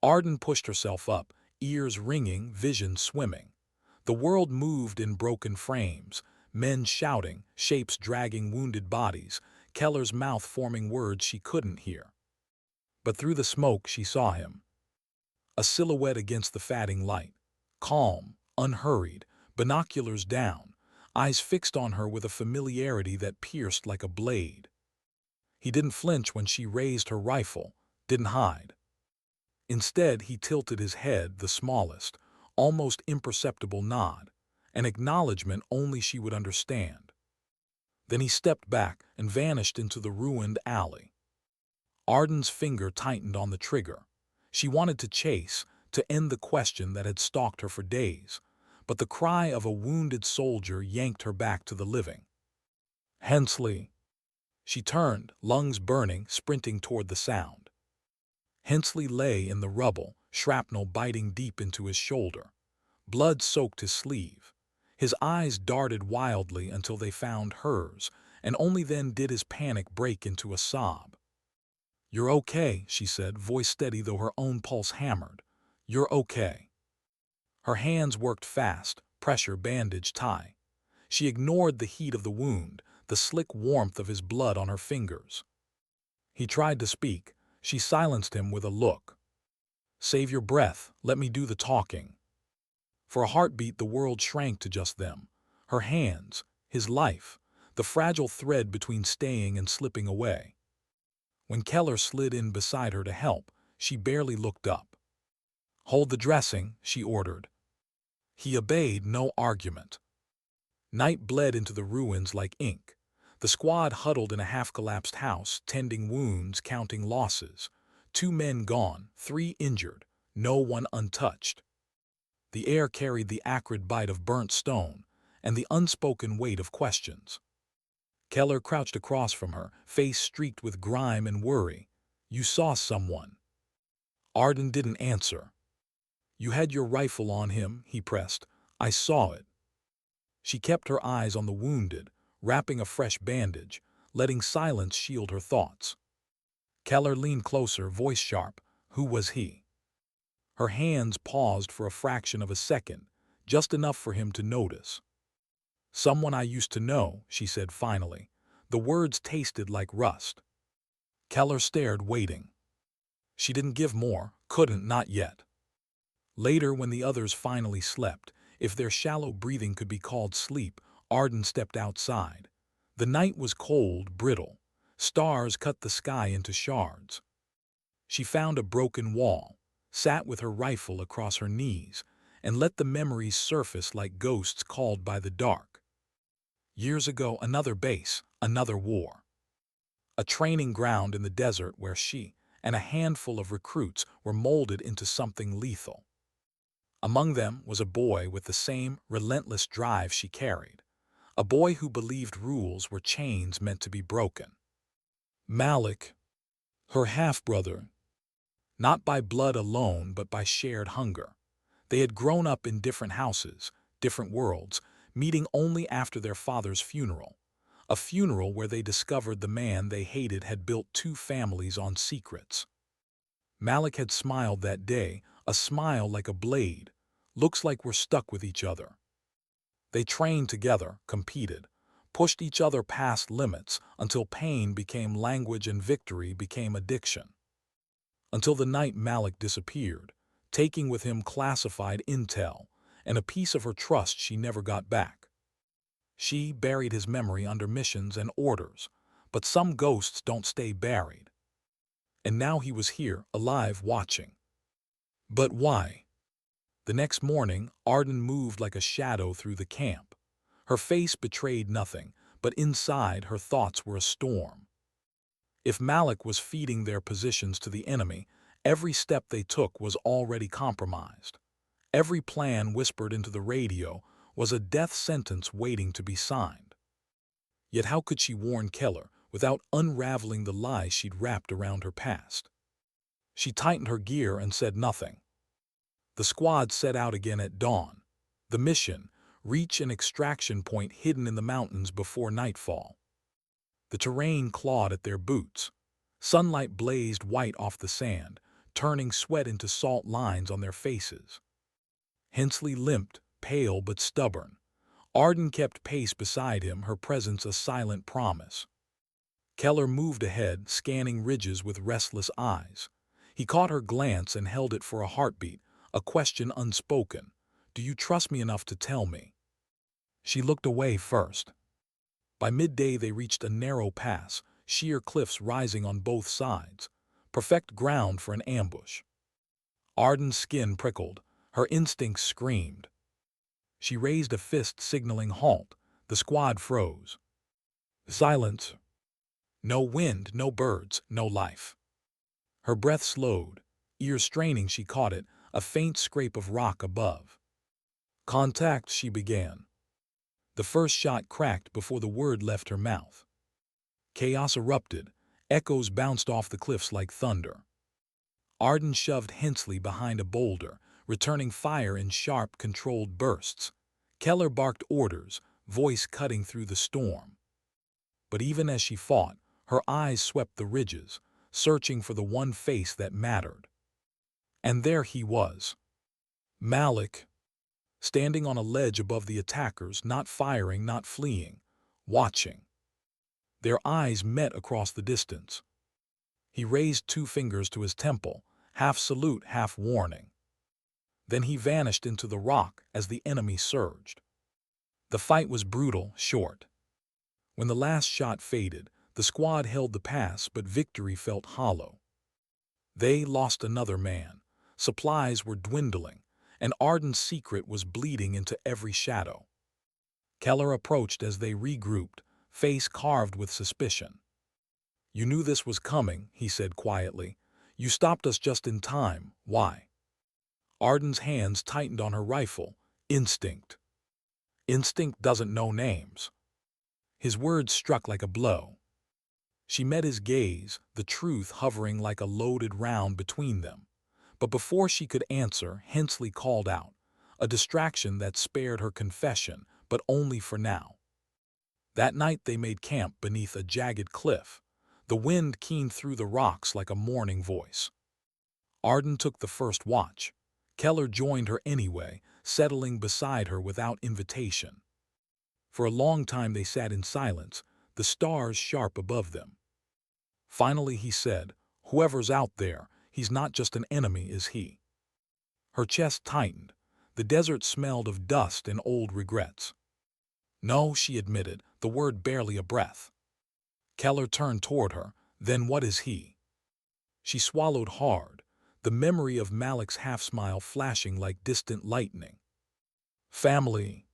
Arden pushed herself up, ears ringing, vision swimming. The world moved in broken frames, men shouting, shapes dragging wounded bodies, Keller's mouth forming words she couldn't hear. But through the smoke she saw him. A silhouette against the fading light. Calm, unhurried, binoculars down, eyes fixed on her with a familiarity that pierced like a blade. He didn't flinch when she raised her rifle, didn't hide. Instead, he tilted his head, the smallest, almost imperceptible nod, an acknowledgement only she would understand. Then he stepped back and vanished into the ruined alley. Arden's finger tightened on the trigger. She wanted to chase, to end the question that had stalked her for days, but the cry of a wounded soldier yanked her back to the living. Hensley. She turned, lungs burning, sprinting toward the sound. Hensley lay in the rubble, shrapnel biting deep into his shoulder. Blood soaked his sleeve. His eyes darted wildly until they found hers, and only then did his panic break into a sob. "You're okay," she said, voice steady though her own pulse hammered. "You're okay." Her hands worked fast, pressure, bandage, tie. She ignored the heat of the wound, the slick warmth of his blood on her fingers. He tried to speak. She silenced him with a look. "Save your breath, let me do the talking." For a heartbeat the world shrank to just them. Her hands, his life, the fragile thread between staying and slipping away. When Keller slid in beside her to help, she barely looked up. "Hold the dressing," she ordered. He obeyed, no argument. Night bled into the ruins like ink. The squad huddled in a half-collapsed house, tending wounds, counting losses. 2 men gone, 3 injured, no one untouched. The air carried the acrid bite of burnt stone and the unspoken weight of questions. Keller crouched across from her, face streaked with grime and worry. "You saw someone." Arden didn't answer. "You had your rifle on him," he pressed. "I saw it." She kept her eyes on the wounded, wrapping a fresh bandage, letting silence shield her thoughts. Keller leaned closer, voice sharp. "Who was he?" Her hands paused for a fraction of a second, just enough for him to notice. "Someone I used to know," she said finally. The words tasted like rust. Keller stared, waiting. She didn't give more, couldn't, not yet. Later, when the others finally slept, if their shallow breathing could be called sleep, Arden stepped outside. The night was cold, brittle. Stars cut the sky into shards. She found a broken wall, sat with her rifle across her knees, and let the memories surface like ghosts called by the dark. Years ago, another base, another war. A training ground in the desert where she and a handful of recruits were molded into something lethal. Among them was a boy with the same relentless drive she carried, a boy who believed rules were chains meant to be broken. Malik, her half-brother, not by blood alone but by shared hunger. They had grown up in different houses, different worlds, meeting only after their father's funeral, a funeral where they discovered the man they hated had built 2 families on secrets. Malik had smiled that day, a smile like a blade. "Looks like we're stuck with each other." They trained together, competed, pushed each other past limits until pain became language and victory became addiction. Until the night Malik disappeared, taking with him classified intel and a piece of her trust she never got back. She buried his memory under missions and orders, but some ghosts don't stay buried. And now he was here, alive, watching. But why? The next morning, Arden moved like a shadow through the camp. Her face betrayed nothing, but inside her thoughts were a storm. If Malik was feeding their positions to the enemy, every step they took was already compromised. Every plan whispered into the radio was a death sentence waiting to be signed. Yet how could she warn Keller without unraveling the lies she'd wrapped around her past? She tightened her gear and said nothing. The squad set out again at dawn. The mission: reach an extraction point hidden in the mountains before nightfall. The terrain clawed at their boots. Sunlight blazed white off the sand, turning sweat into salt lines on their faces. Hensley limped, pale but stubborn. Arden kept pace beside him, her presence a silent promise. Keller moved ahead, scanning ridges with restless eyes. He caught her glance and held it for a heartbeat, a question unspoken. "Do you trust me enough to tell me?" She looked away first. By midday they reached a narrow pass, sheer cliffs rising on both sides, perfect ground for an ambush. Arden's skin prickled, her instincts screamed. She raised a fist signaling halt. The squad froze. Silence. No wind, no birds, no life. Her breath slowed. Ears straining, she caught it, a faint scrape of rock above. "Contact," she began. The first shot cracked before the word left her mouth. Chaos erupted. Echoes bounced off the cliffs like thunder. Arden shoved Hensley behind a boulder, returning fire in sharp, controlled bursts. Keller barked orders, voice cutting through the storm. But even as she fought, her eyes swept the ridges, searching for the one face that mattered. And there he was. Malik, standing on a ledge above the attackers, not firing, not fleeing, watching. Their eyes met across the distance. He raised 2 fingers to his temple, half salute, half warning. Then he vanished into the rock as the enemy surged. The fight was brutal, short. When the last shot faded, the squad held the pass, but victory felt hollow. They lost another man. Supplies were dwindling, and Arden's secret was bleeding into every shadow. Keller approached as they regrouped, face carved with suspicion. "You knew this was coming," he said quietly. "You stopped us just in time. Why?" Arden's hands tightened on her rifle. "Instinct. Instinct doesn't know names." His words struck like a blow. She met his gaze, the truth hovering like a loaded round between them. But before she could answer, Hensley called out, a distraction that spared her confession, but only for now. That night they made camp beneath a jagged cliff. The wind keened through the rocks like a mourning voice. Arden took the first watch. Keller joined her anyway, settling beside her without invitation. For a long time they sat in silence, the stars sharp above them. Finally he said, "Whoever's out there, he's not just an enemy, is he?" Her chest tightened. The desert smelled of dust and old regrets. "No," she admitted, the word barely a breath. Keller turned toward her. "Then what is he?" She swallowed hard, the memory of Malik's half-smile flashing like distant lightning. "Family."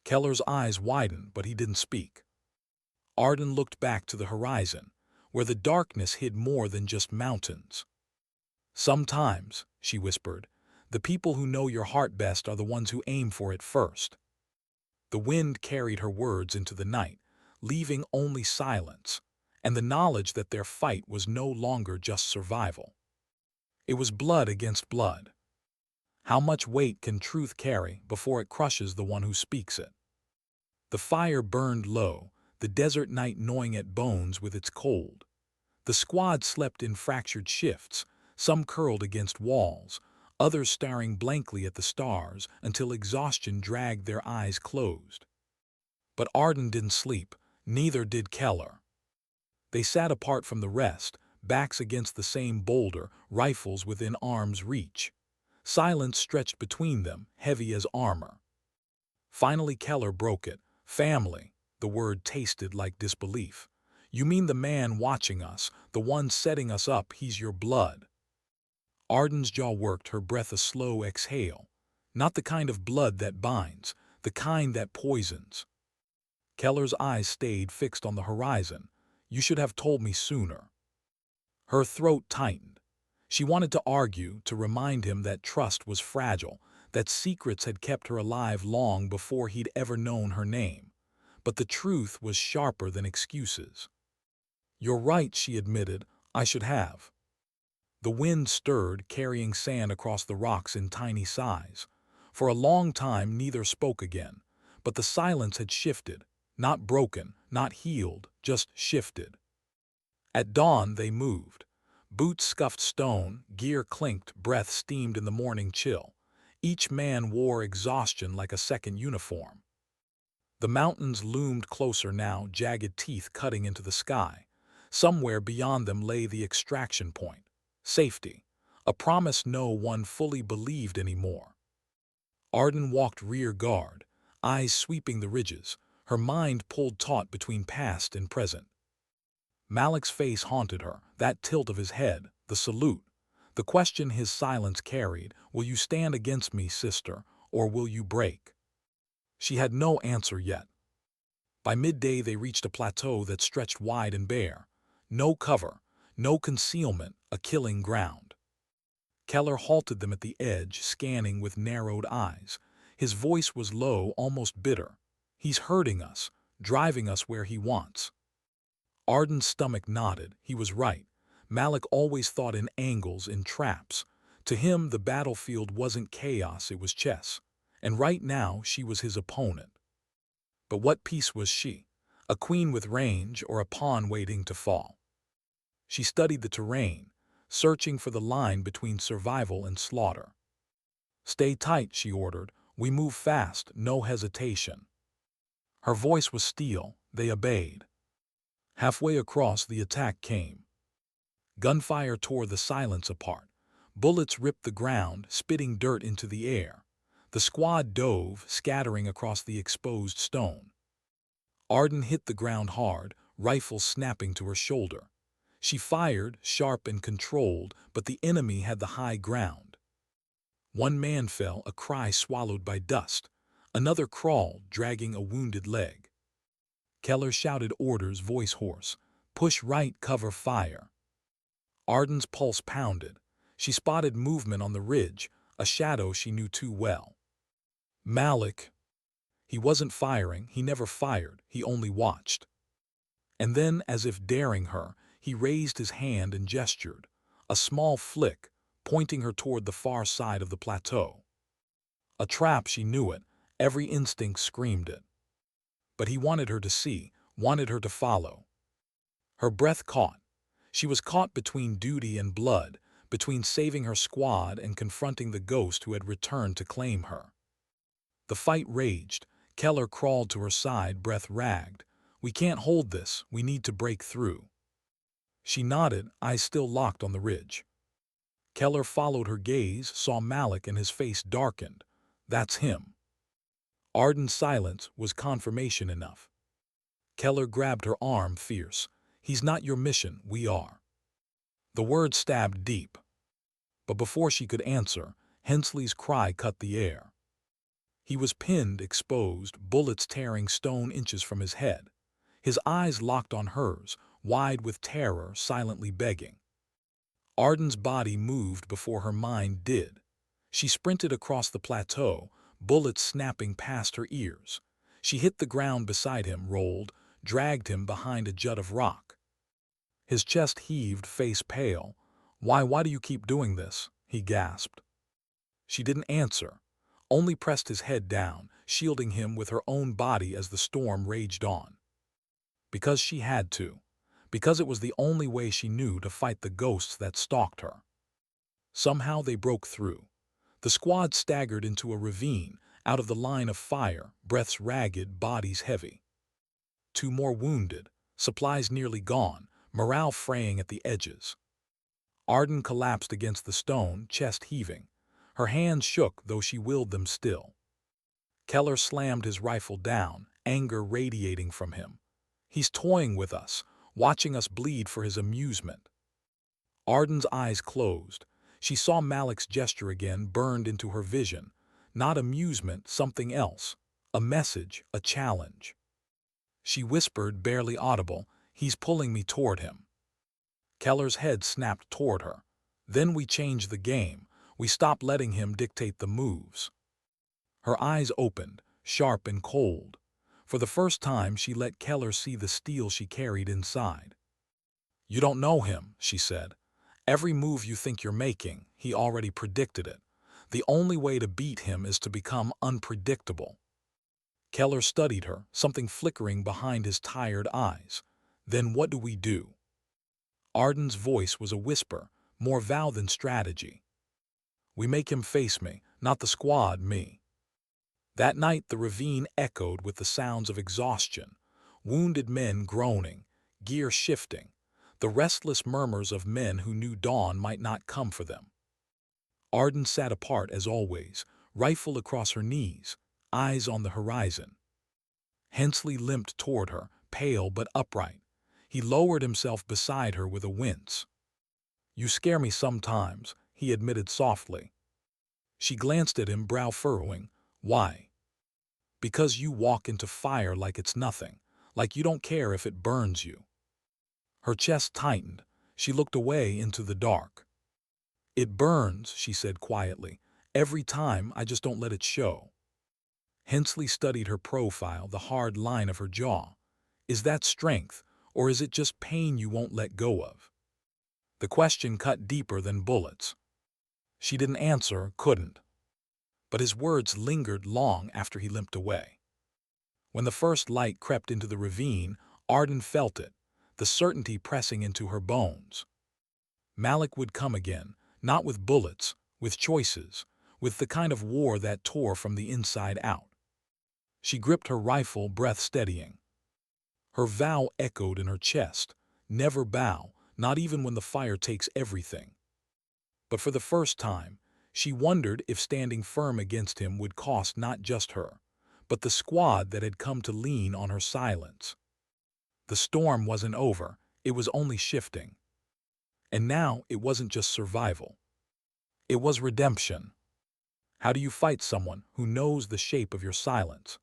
Keller's eyes widened, but he didn't speak. Arden looked back to the horizon, where the darkness hid more than just mountains. "Sometimes," she whispered, "the people who know your heart best are the ones who aim for it first." The wind carried her words into the night, leaving only silence, and the knowledge that their fight was no longer just survival. It was blood against blood. How much weight can truth carry before it crushes the one who speaks it? The fire burned low, the desert night gnawing at bones with its cold. The squad slept in fractured shifts, some curled against walls, others staring blankly at the stars until exhaustion dragged their eyes closed. But Arden didn't sleep, neither did Keller. They sat apart from the rest, backs against the same boulder, rifles within arm's reach. Silence stretched between them, heavy as armor. Finally Keller broke it. "Family." The word tasted like disbelief. "You mean the man watching us, the one setting us up, he's your blood?" Arden's jaw worked, her breath a slow exhale. "Not the kind of blood that binds, the kind that poisons." Keller's eyes stayed fixed on the horizon. "You should have told me sooner." Her throat tightened. She wanted to argue, to remind him that trust was fragile, that secrets had kept her alive long before he'd ever known her name. But the truth was sharper than excuses. "You're right," she admitted. "I should have." The wind stirred, carrying sand across the rocks in tiny sighs. For a long time neither spoke again, but the silence had shifted, not broken, not healed, just shifted. At dawn they moved. Boots scuffed stone, gear clinked, breath steamed in the morning chill. Each man wore exhaustion like a second uniform. The mountains loomed closer now, jagged teeth cutting into the sky. Somewhere beyond them lay the extraction point. Safety. A promise no one fully believed anymore. Arden walked rear guard, eyes sweeping the ridges, her mind pulled taut between past and present. Malik's face haunted her, that tilt of his head, the salute. The question his silence carried, "Will you stand against me, sister, or will you break?" She had no answer yet. By midday they reached a plateau that stretched wide and bare. No cover, no concealment, a killing ground. Keller halted them at the edge, scanning with narrowed eyes. His voice was low, almost bitter. "He's hurting us, driving us where he wants." Arden's stomach nodded. He was right. Malik always thought in angles, in traps. To him, the battlefield wasn't chaos, it was chess. And right now, she was his opponent. But what piece was she? A queen with range or a pawn waiting to fall? She studied the terrain, searching for the line between survival and slaughter. "Stay tight," she ordered. "We move fast, no hesitation." Her voice was steel. They obeyed. Halfway across, the attack came. Gunfire tore the silence apart. Bullets ripped the ground, spitting dirt into the air. The squad dove, scattering across the exposed stone. Arden hit the ground hard, rifle snapping to her shoulder. She fired, sharp and controlled, but the enemy had the high ground. One man fell, a cry swallowed by dust. Another crawled, dragging a wounded leg. Keller shouted orders, voice hoarse. Push right, cover fire. Arden's pulse pounded. She spotted movement on the ridge, a shadow she knew too well. Malik. He wasn't firing, he never fired, he only watched. And then, as if daring her, he raised his hand and gestured, a small flick, pointing her toward the far side of the plateau. A trap, she knew it, every instinct screamed it. But he wanted her to see, wanted her to follow. Her breath caught. She was caught between duty and blood, between saving her squad and confronting the ghost who had returned to claim her. The fight raged. Keller crawled to her side, breath ragged. We can't hold this, we need to break through. She nodded, eyes still locked on the ridge. Keller followed her gaze, saw Malik, and his face darkened. That's him. Arden's silence was confirmation enough. Keller grabbed her arm, fierce. He's not your mission, we are. The word stabbed deep. But before she could answer, Hensley's cry cut the air. He was pinned, exposed, bullets tearing stone inches from his head. His eyes locked on hers, wide with terror, silently begging. Arden's body moved before her mind did. She sprinted across the plateau, bullets snapping past her ears. She hit the ground beside him, rolled, dragged him behind a jut of rock. His chest heaved, face pale. Why do you keep doing this?" he gasped. She didn't answer, only pressed his head down, shielding him with her own body as the storm raged on. Because she had to. Because it was the only way she knew to fight the ghosts that stalked her. Somehow they broke through. The squad staggered into a ravine, out of the line of fire, breaths ragged, bodies heavy. 2 more wounded, supplies nearly gone, morale fraying at the edges. Arden collapsed against the stone, chest heaving. Her hands shook, though she willed them still. Keller slammed his rifle down, anger radiating from him. He's toying with us, watching us bleed for his amusement. Arden's eyes closed. She saw Malik's gesture again, burned into her vision. Not amusement, something else. A message, a challenge. She whispered, barely audible, "He's pulling me toward him." Keller's head snapped toward her. "Then we change the game. We stop letting him dictate the moves." Her eyes opened, sharp and cold. For the first time, she let Keller see the steel she carried inside. "You don't know him," she said. "Every move you think you're making, he already predicted it. The only way to beat him is to become unpredictable." Keller studied her, something flickering behind his tired eyes. "Then what do we do?" Arden's voice was a whisper, more vow than strategy. "We make him face me, not the squad, me." That night the ravine echoed with the sounds of exhaustion, wounded men groaning, gear shifting, the restless murmurs of men who knew dawn might not come for them. Arden sat apart as always, rifle across her knees, eyes on the horizon. Hensley limped toward her, pale but upright. He lowered himself beside her with a wince. "You scare me sometimes," he admitted softly. She glanced at him, brow furrowing. "Why?" "Because you walk into fire like it's nothing, like you don't care if it burns you." Her chest tightened. She looked away into the dark. "It burns," she said quietly. "Every time, I just don't let it show." Hensley studied her profile, the hard line of her jaw. "Is that strength, or is it just pain you won't let go of?" The question cut deeper than bullets. She didn't answer, couldn't. But his words lingered long after he limped away. When the first light crept into the ravine, Arden felt it, the certainty pressing into her bones. Malik would come again, not with bullets, with choices, with the kind of war that tore from the inside out. She gripped her rifle, breath steadying. Her vow echoed in her chest, never bow, not even when the fire takes everything. But for the first time, she wondered if standing firm against him would cost not just her, but the squad that had come to lean on her silence. The storm wasn't over, it was only shifting. And now it wasn't just survival. It was redemption. How do you fight someone who knows the shape of your silence?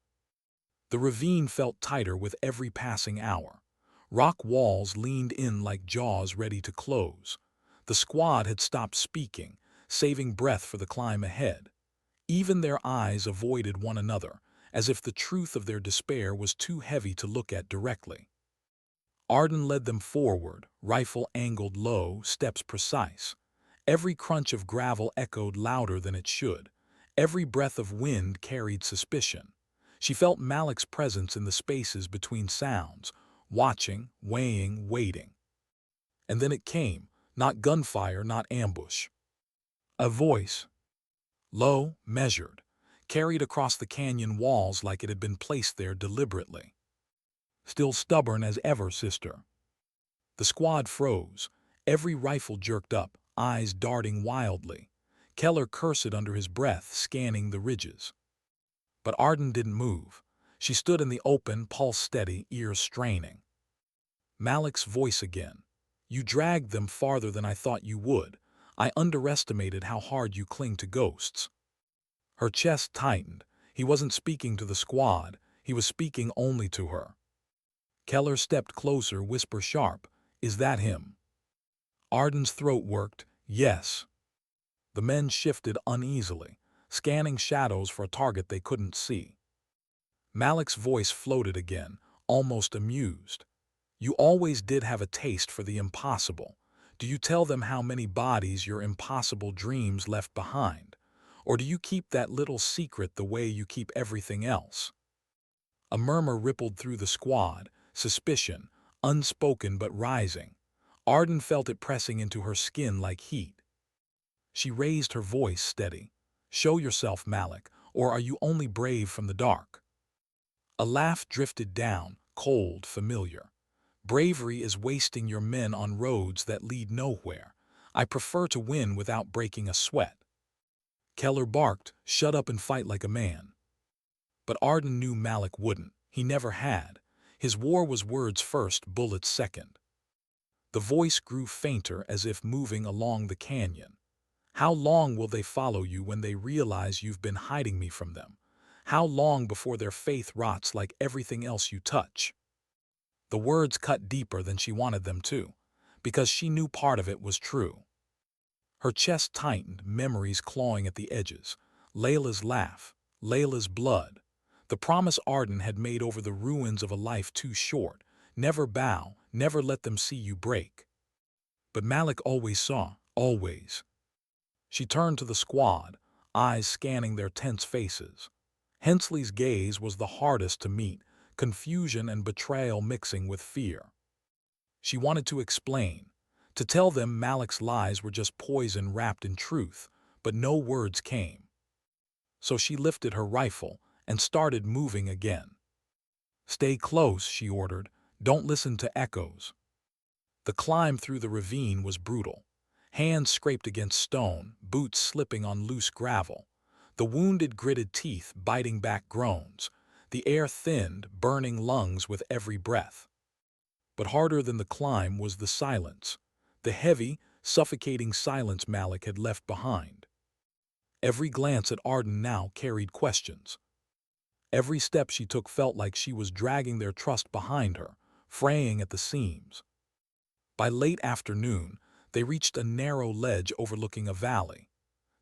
The ravine felt tighter with every passing hour. Rock walls leaned in like jaws ready to close. The squad had stopped speaking, saving breath for the climb ahead. Even their eyes avoided one another, as if the truth of their despair was too heavy to look at directly. Arden led them forward, rifle angled low, steps precise. Every crunch of gravel echoed louder than it should. Every breath of wind carried suspicion. She felt Malik's presence in the spaces between sounds, watching, weighing, waiting. And then it came, not gunfire, not ambush. A voice, low, measured, carried across the canyon walls like it had been placed there deliberately. Still stubborn as ever, sister. The squad froze. Every rifle jerked up, eyes darting wildly. Keller cursed under his breath, scanning the ridges. But Arden didn't move. She stood in the open, pulse steady, ears straining. Malik's voice again. You dragged them farther than I thought you would. I underestimated how hard you cling to ghosts. Her chest tightened. He wasn't speaking to the squad. He was speaking only to her. Keller stepped closer, whisper sharp, "Is that him?" Arden's throat worked, "Yes." The men shifted uneasily, scanning shadows for a target they couldn't see. Malik's voice floated again, almost amused. You always did have a taste for the impossible. Do you tell them how many bodies your impossible dreams left behind? Or do you keep that little secret the way you keep everything else? A murmur rippled through the squad, suspicion, unspoken but rising. Arden felt it pressing into her skin like heat. She raised her voice steady. Show yourself, Malik, or are you only brave from the dark? A laugh drifted down, cold, familiar. Bravery is wasting your men on roads that lead nowhere. I prefer to win without breaking a sweat. Keller barked, shut up and fight like a man. But Arden knew Malik wouldn't. He never had. His war was words first, bullets second. The voice grew fainter as if moving along the canyon. How long will they follow you when they realize you've been hiding me from them? How long before their faith rots like everything else you touch? The words cut deeper than she wanted them to, because she knew part of it was true. Her chest tightened, memories clawing at the edges. Layla's laugh, Layla's blood. The promise Arden had made over the ruins of a life too short. Never bow, never let them see you break. But Malik always saw, always. She turned to the squad, eyes scanning their tense faces. Hensley's gaze was the hardest to meet, confusion and betrayal mixing with fear. She wanted to explain, to tell them Malik's lies were just poison wrapped in truth, but no words came. So she lifted her rifle and started moving again. Stay close, she ordered. Don't listen to echoes. The climb through the ravine was brutal. Hands scraped against stone, boots slipping on loose gravel. The wounded gritted teeth biting back groans. The air thinned, burning lungs with every breath. But harder than the climb was the silence. The heavy, suffocating silence Malik had left behind. Every glance at Arden now carried questions. Every step she took felt like she was dragging their trust behind her, fraying at the seams. By late afternoon, they reached a narrow ledge overlooking a valley.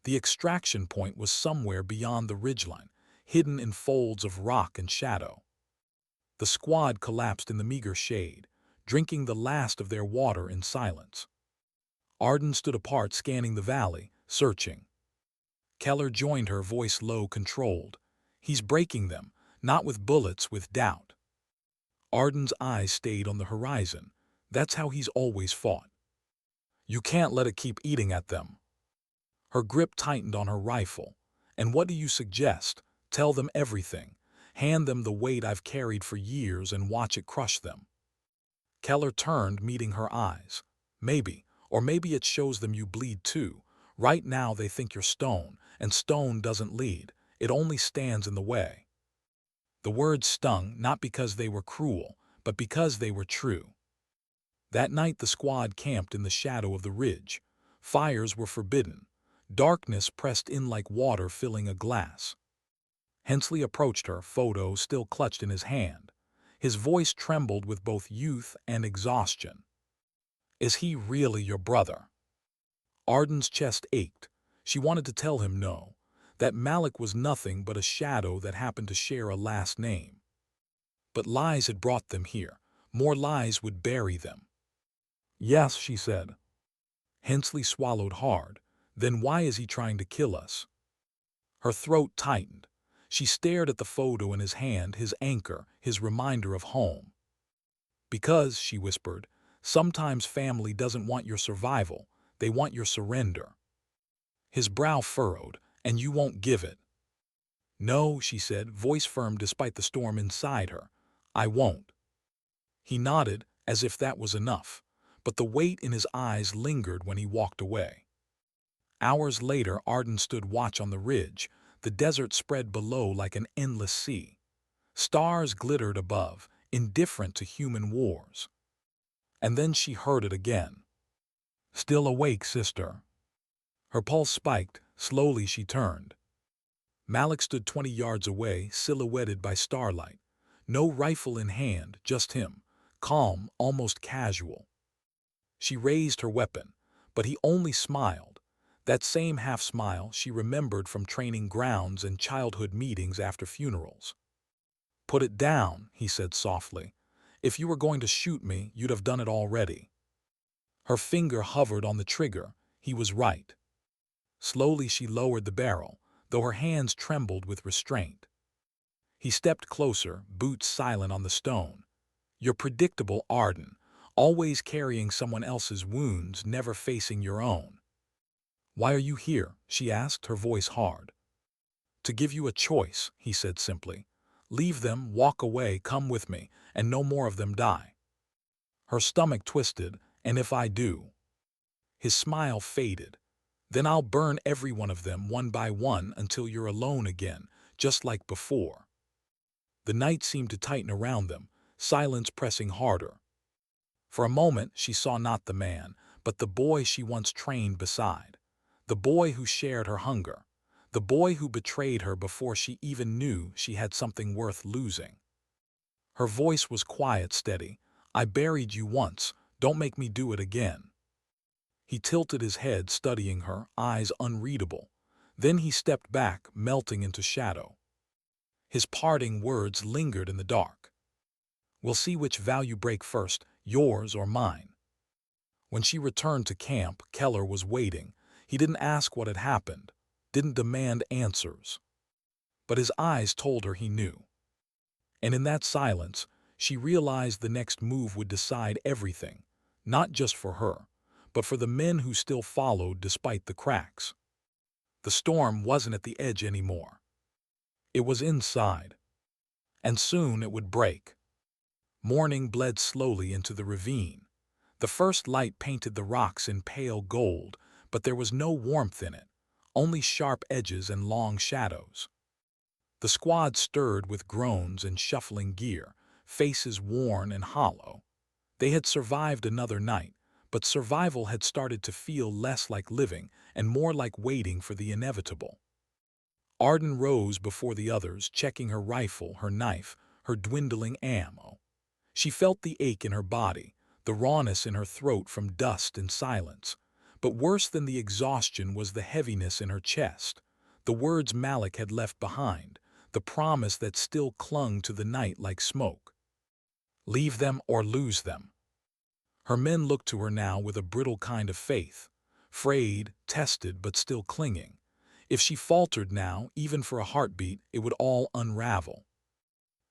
The extraction point was somewhere beyond the ridgeline, hidden in folds of rock and shadow. The squad collapsed in the meager shade, drinking the last of their water in silence. Arden stood apart, scanning the valley, searching. Keller joined her, voice low, controlled. He's breaking them, not with bullets, with doubt. Arden's eyes stayed on the horizon. That's how he's always fought. You can't let it keep eating at them. Her grip tightened on her rifle. And what do you suggest? Tell them everything. Hand them the weight I've carried for years and watch it crush them. Keller turned, meeting her eyes. Maybe, or maybe it shows them you bleed too. Right now they think you're stone, and stone doesn't lead. It only stands in the way. The words stung, not because they were cruel, but because they were true. That night the squad camped in the shadow of the ridge. Fires were forbidden. Darkness pressed in like water filling a glass. Hensley approached her, photo still clutched in his hand. His voice trembled with both youth and exhaustion. "Is he really your brother?" Arden's chest ached. She wanted to tell him no, that Malik was nothing but a shadow that happened to share a last name. But lies had brought them here. More lies would bury them. "Yes," she said. Hensley swallowed hard. "Then why is he trying to kill us?" Her throat tightened. She stared at the photo in his hand, his anchor, his reminder of home. "Because," she whispered, "sometimes family doesn't want your survival, they want your surrender." His brow furrowed. "And you won't give it?" "No," she said, voice firm despite the storm inside her. "I won't." He nodded, as if that was enough, but the weight in his eyes lingered when he walked away. Hours later, Arden stood watch on the ridge. The desert spread below like an endless sea. Stars glittered above, indifferent to human wars. And then she heard it again. "Still awake, sister?" Her pulse spiked. Slowly she turned. Malik stood 20 yards away, silhouetted by starlight. No rifle in hand, just him, calm, almost casual. She raised her weapon, but he only smiled. That same half-smile she remembered from training grounds and childhood meetings after funerals. "Put it down," he said softly. "If you were going to shoot me, you'd have done it already." Her finger hovered on the trigger. He was right. Slowly she lowered the barrel, though her hands trembled with restraint. He stepped closer, boots silent on the stone. "You're predictable, Arden, always carrying someone else's wounds, never facing your own." "Why are you here?" she asked, her voice hard. "To give you a choice," he said simply. "Leave them, walk away, come with me, and no more of them die." Her stomach twisted. "And if I do?" His smile faded. "Then I'll burn every one of them one by one until you're alone again, just like before." The night seemed to tighten around them, silence pressing harder. For a moment she saw not the man, but the boy she once trained beside. The boy who shared her hunger. The boy who betrayed her before she even knew she had something worth losing. Her voice was quiet, steady. "I buried you once, don't make me do it again." He tilted his head, studying her, eyes unreadable. Then he stepped back, melting into shadow. His parting words lingered in the dark. "We'll see which vow you break first, yours or mine." When she returned to camp, Keller was waiting. He didn't ask what had happened, didn't demand answers. But his eyes told her he knew. And in that silence, she realized the next move would decide everything, not just for her, but for the men who still followed despite the cracks. The storm wasn't at the edge anymore. It was inside. And soon it would break. Morning bled slowly into the ravine. The first light painted the rocks in pale gold, but there was no warmth in it, only sharp edges and long shadows. The squad stirred with groans and shuffling gear, faces worn and hollow. They had survived another night, but survival had started to feel less like living and more like waiting for the inevitable. Arden rose before the others, checking her rifle, her knife, her dwindling ammo. She felt the ache in her body, the rawness in her throat from dust and silence. But worse than the exhaustion was the heaviness in her chest, the words Malik had left behind, the promise that still clung to the night like smoke. Leave them or lose them. Her men looked to her now with a brittle kind of faith, frayed, tested, but still clinging. If she faltered now, even for a heartbeat, it would all unravel.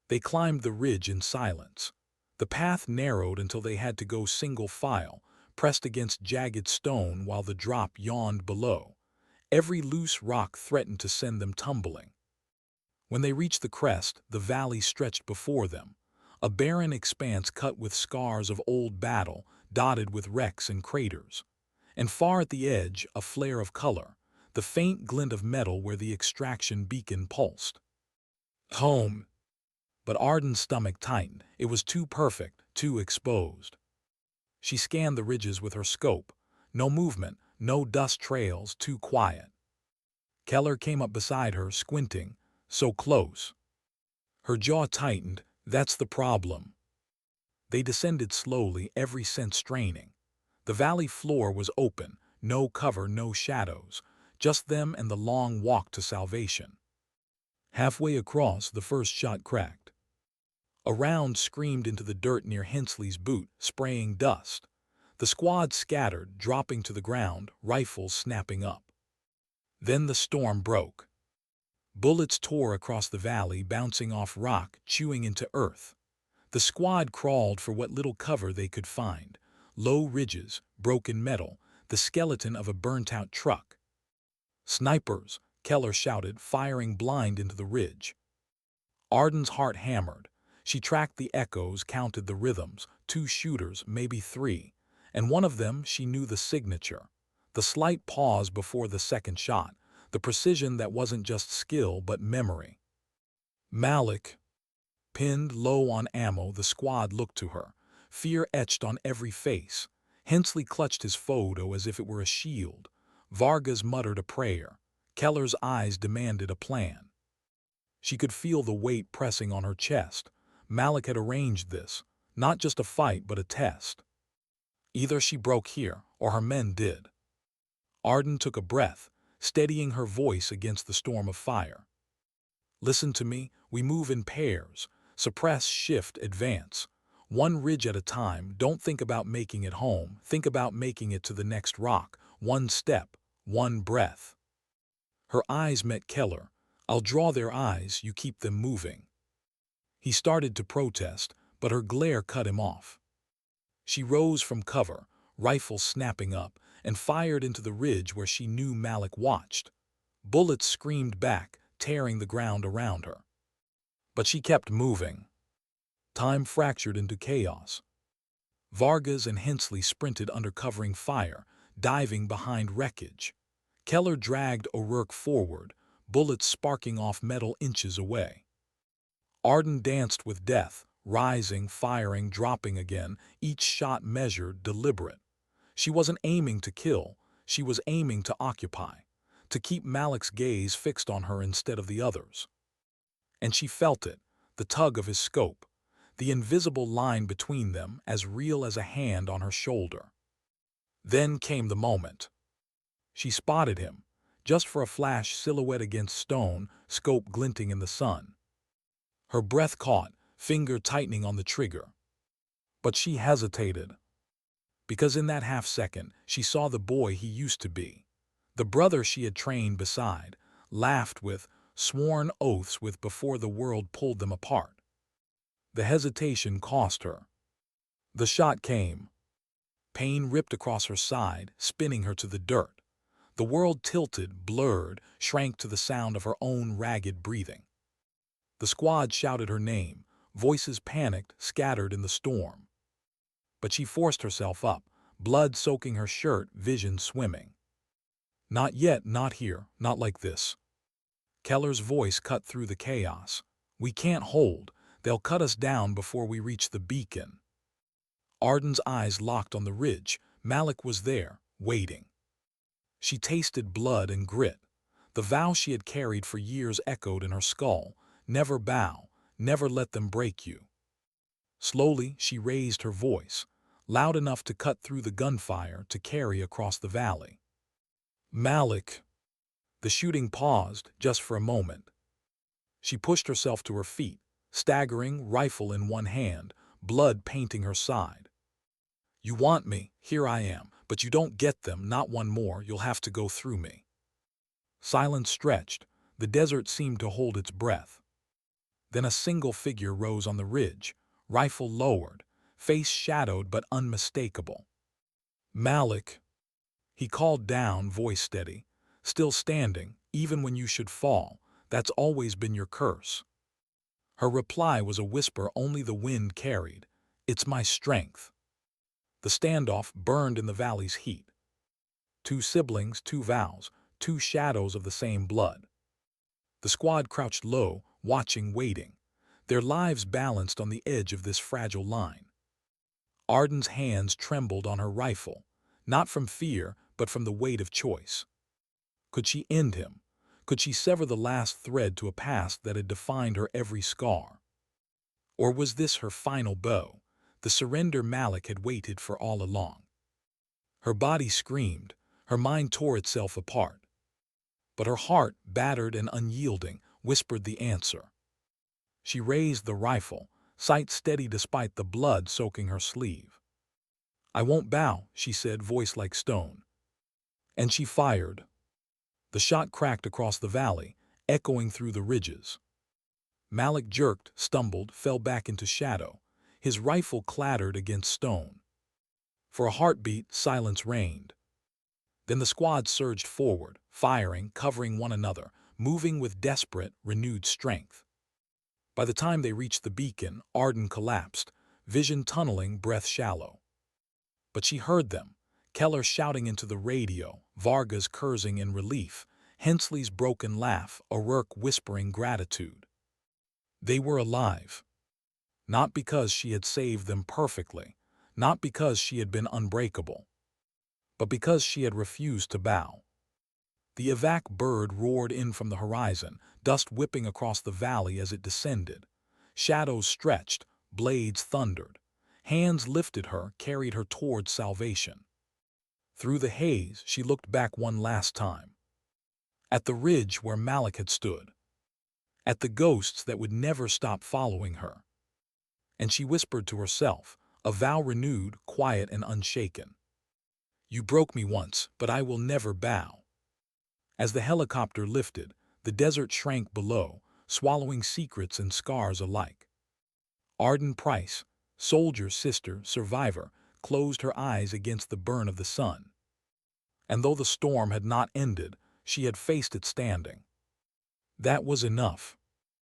They climbed the ridge in silence. The path narrowed until they had to go single file, pressed against jagged stone while the drop yawned below. Every loose rock threatened to send them tumbling. When they reached the crest, the valley stretched before them, a barren expanse cut with scars of old battle, dotted with wrecks and craters. And far at the edge, a flare of color, the faint glint of metal where the extraction beacon pulsed. Home! But Arden's stomach tightened. It was too perfect, too exposed. She scanned the ridges with her scope. No movement, no dust trails, too quiet. Keller came up beside her, squinting. So close. Her jaw tightened. That's the problem. They descended slowly, every sense straining. The valley floor was open, no cover, no shadows, just them and the long walk to salvation. Halfway across, the first shot cracked. A round screamed into the dirt near Hensley's boot, spraying dust. The squad scattered, dropping to the ground, rifles snapping up. Then the storm broke. Bullets tore across the valley, bouncing off rock, chewing into earth. The squad crawled for what little cover they could find. Low ridges, broken metal, the skeleton of a burnt-out truck. "Snipers!" Keller shouted, firing blind into the ridge. Arden's heart hammered. She tracked the echoes, counted the rhythms, 2 shooters, maybe 3, and one of them she knew the signature. The slight pause before the second shot, the precision that wasn't just skill but memory. Malik. Pinned low on ammo, the squad looked to her, fear etched on every face. Hensley clutched his photo as if it were a shield. Vargas muttered a prayer. Keller's eyes demanded a plan. She could feel the weight pressing on her chest. Malik had arranged this, not just a fight but a test. Either she broke here, or her men did. Arden took a breath, steadying her voice against the storm of fire. "Listen to me, we move in pairs. Suppress, shift, advance. One ridge at a time. Don't think about making it home. Think about making it to the next rock. One step, one breath." Her eyes met Keller. "I'll draw their eyes, you keep them moving." He started to protest, but her glare cut him off. She rose from cover, rifle snapping up, and fired into the ridge where she knew Malik watched. Bullets screamed back, tearing the ground around her. But she kept moving. Time fractured into chaos. Vargas and Hensley sprinted under covering fire, diving behind wreckage. Keller dragged O'Rourke forward, bullets sparking off metal inches away. Arden danced with death, rising, firing, dropping again, each shot measured, deliberate. She wasn't aiming to kill, she was aiming to occupy, to keep Malik's gaze fixed on her instead of the others. And she felt it, the tug of his scope, the invisible line between them, as real as a hand on her shoulder. Then came the moment. She spotted him, just for a flash, silhouette against stone, scope glinting in the sun. Her breath caught, finger tightening on the trigger. But she hesitated. Because in that half-second, she saw the boy he used to be. The brother she had trained beside, laughed with, sworn oaths with before the world pulled them apart. The hesitation cost her. The shot came. Pain ripped across her side, spinning her to the dirt. The world tilted, blurred, shrank to the sound of her own ragged breathing. The squad shouted her name, voices panicked, scattered in the storm. But she forced herself up, blood soaking her shirt, vision swimming. "Not yet, not here, not like this." Keller's voice cut through the chaos. "We can't hold. They'll cut us down before we reach the beacon." Arden's eyes locked on the ridge. Malik was there, waiting. She tasted blood and grit. The vow she had carried for years echoed in her skull. Never bow, never let them break you. Slowly, she raised her voice, loud enough to cut through the gunfire, to carry across the valley. "Malik." The shooting paused, just for a moment. She pushed herself to her feet, staggering, rifle in one hand, blood painting her side. "You want me, here I am, but you don't get them, not one more, you'll have to go through me." Silence stretched, the desert seemed to hold its breath. Then a single figure rose on the ridge, rifle lowered, face shadowed but unmistakable. "Malik." He called down, voice steady. "Still standing, even when you should fall. That's always been your curse." Her reply was a whisper only the wind carried. "It's my strength." The standoff burned in the valley's heat. 2 siblings, 2 vows, 2 shadows of the same blood. The squad crouched low, watching, waiting, their lives balanced on the edge of this fragile line. Arden's hands trembled on her rifle, not from fear, but from the weight of choice. Could she end him? Could she sever the last thread to a past that had defined her every scar? Or was this her final blow, the surrender Malik had waited for all along? Her body screamed, her mind tore itself apart. But her heart, battered and unyielding, whispered the answer. She raised the rifle, sight steady despite the blood soaking her sleeve. "I won't bow," she said, voice like stone. And she fired. The shot cracked across the valley, echoing through the ridges. Malik jerked, stumbled, fell back into shadow. His rifle clattered against stone. For a heartbeat, silence reigned. Then the squad surged forward, firing, covering one another, moving with desperate, renewed strength. By the time they reached the beacon, Arden collapsed, vision tunneling, breath shallow. But she heard them, Keller shouting into the radio, Vargas cursing in relief, Hensley's broken laugh, O'Rourke whispering gratitude. They were alive. Not because she had saved them perfectly, not because she had been unbreakable, but because she had refused to bow. The evac bird roared in from the horizon, dust whipping across the valley as it descended. Shadows stretched, blades thundered. Hands lifted her, carried her towards salvation. Through the haze, she looked back one last time. At the ridge where Malik had stood. At the ghosts that would never stop following her. And she whispered to herself, a vow renewed, quiet and unshaken. "You broke me once, but I will never bow." As the helicopter lifted, the desert shrank below, swallowing secrets and scars alike. Arden Price, soldier, sister, survivor, closed her eyes against the burn of the sun. And though the storm had not ended, she had faced it standing. That was enough.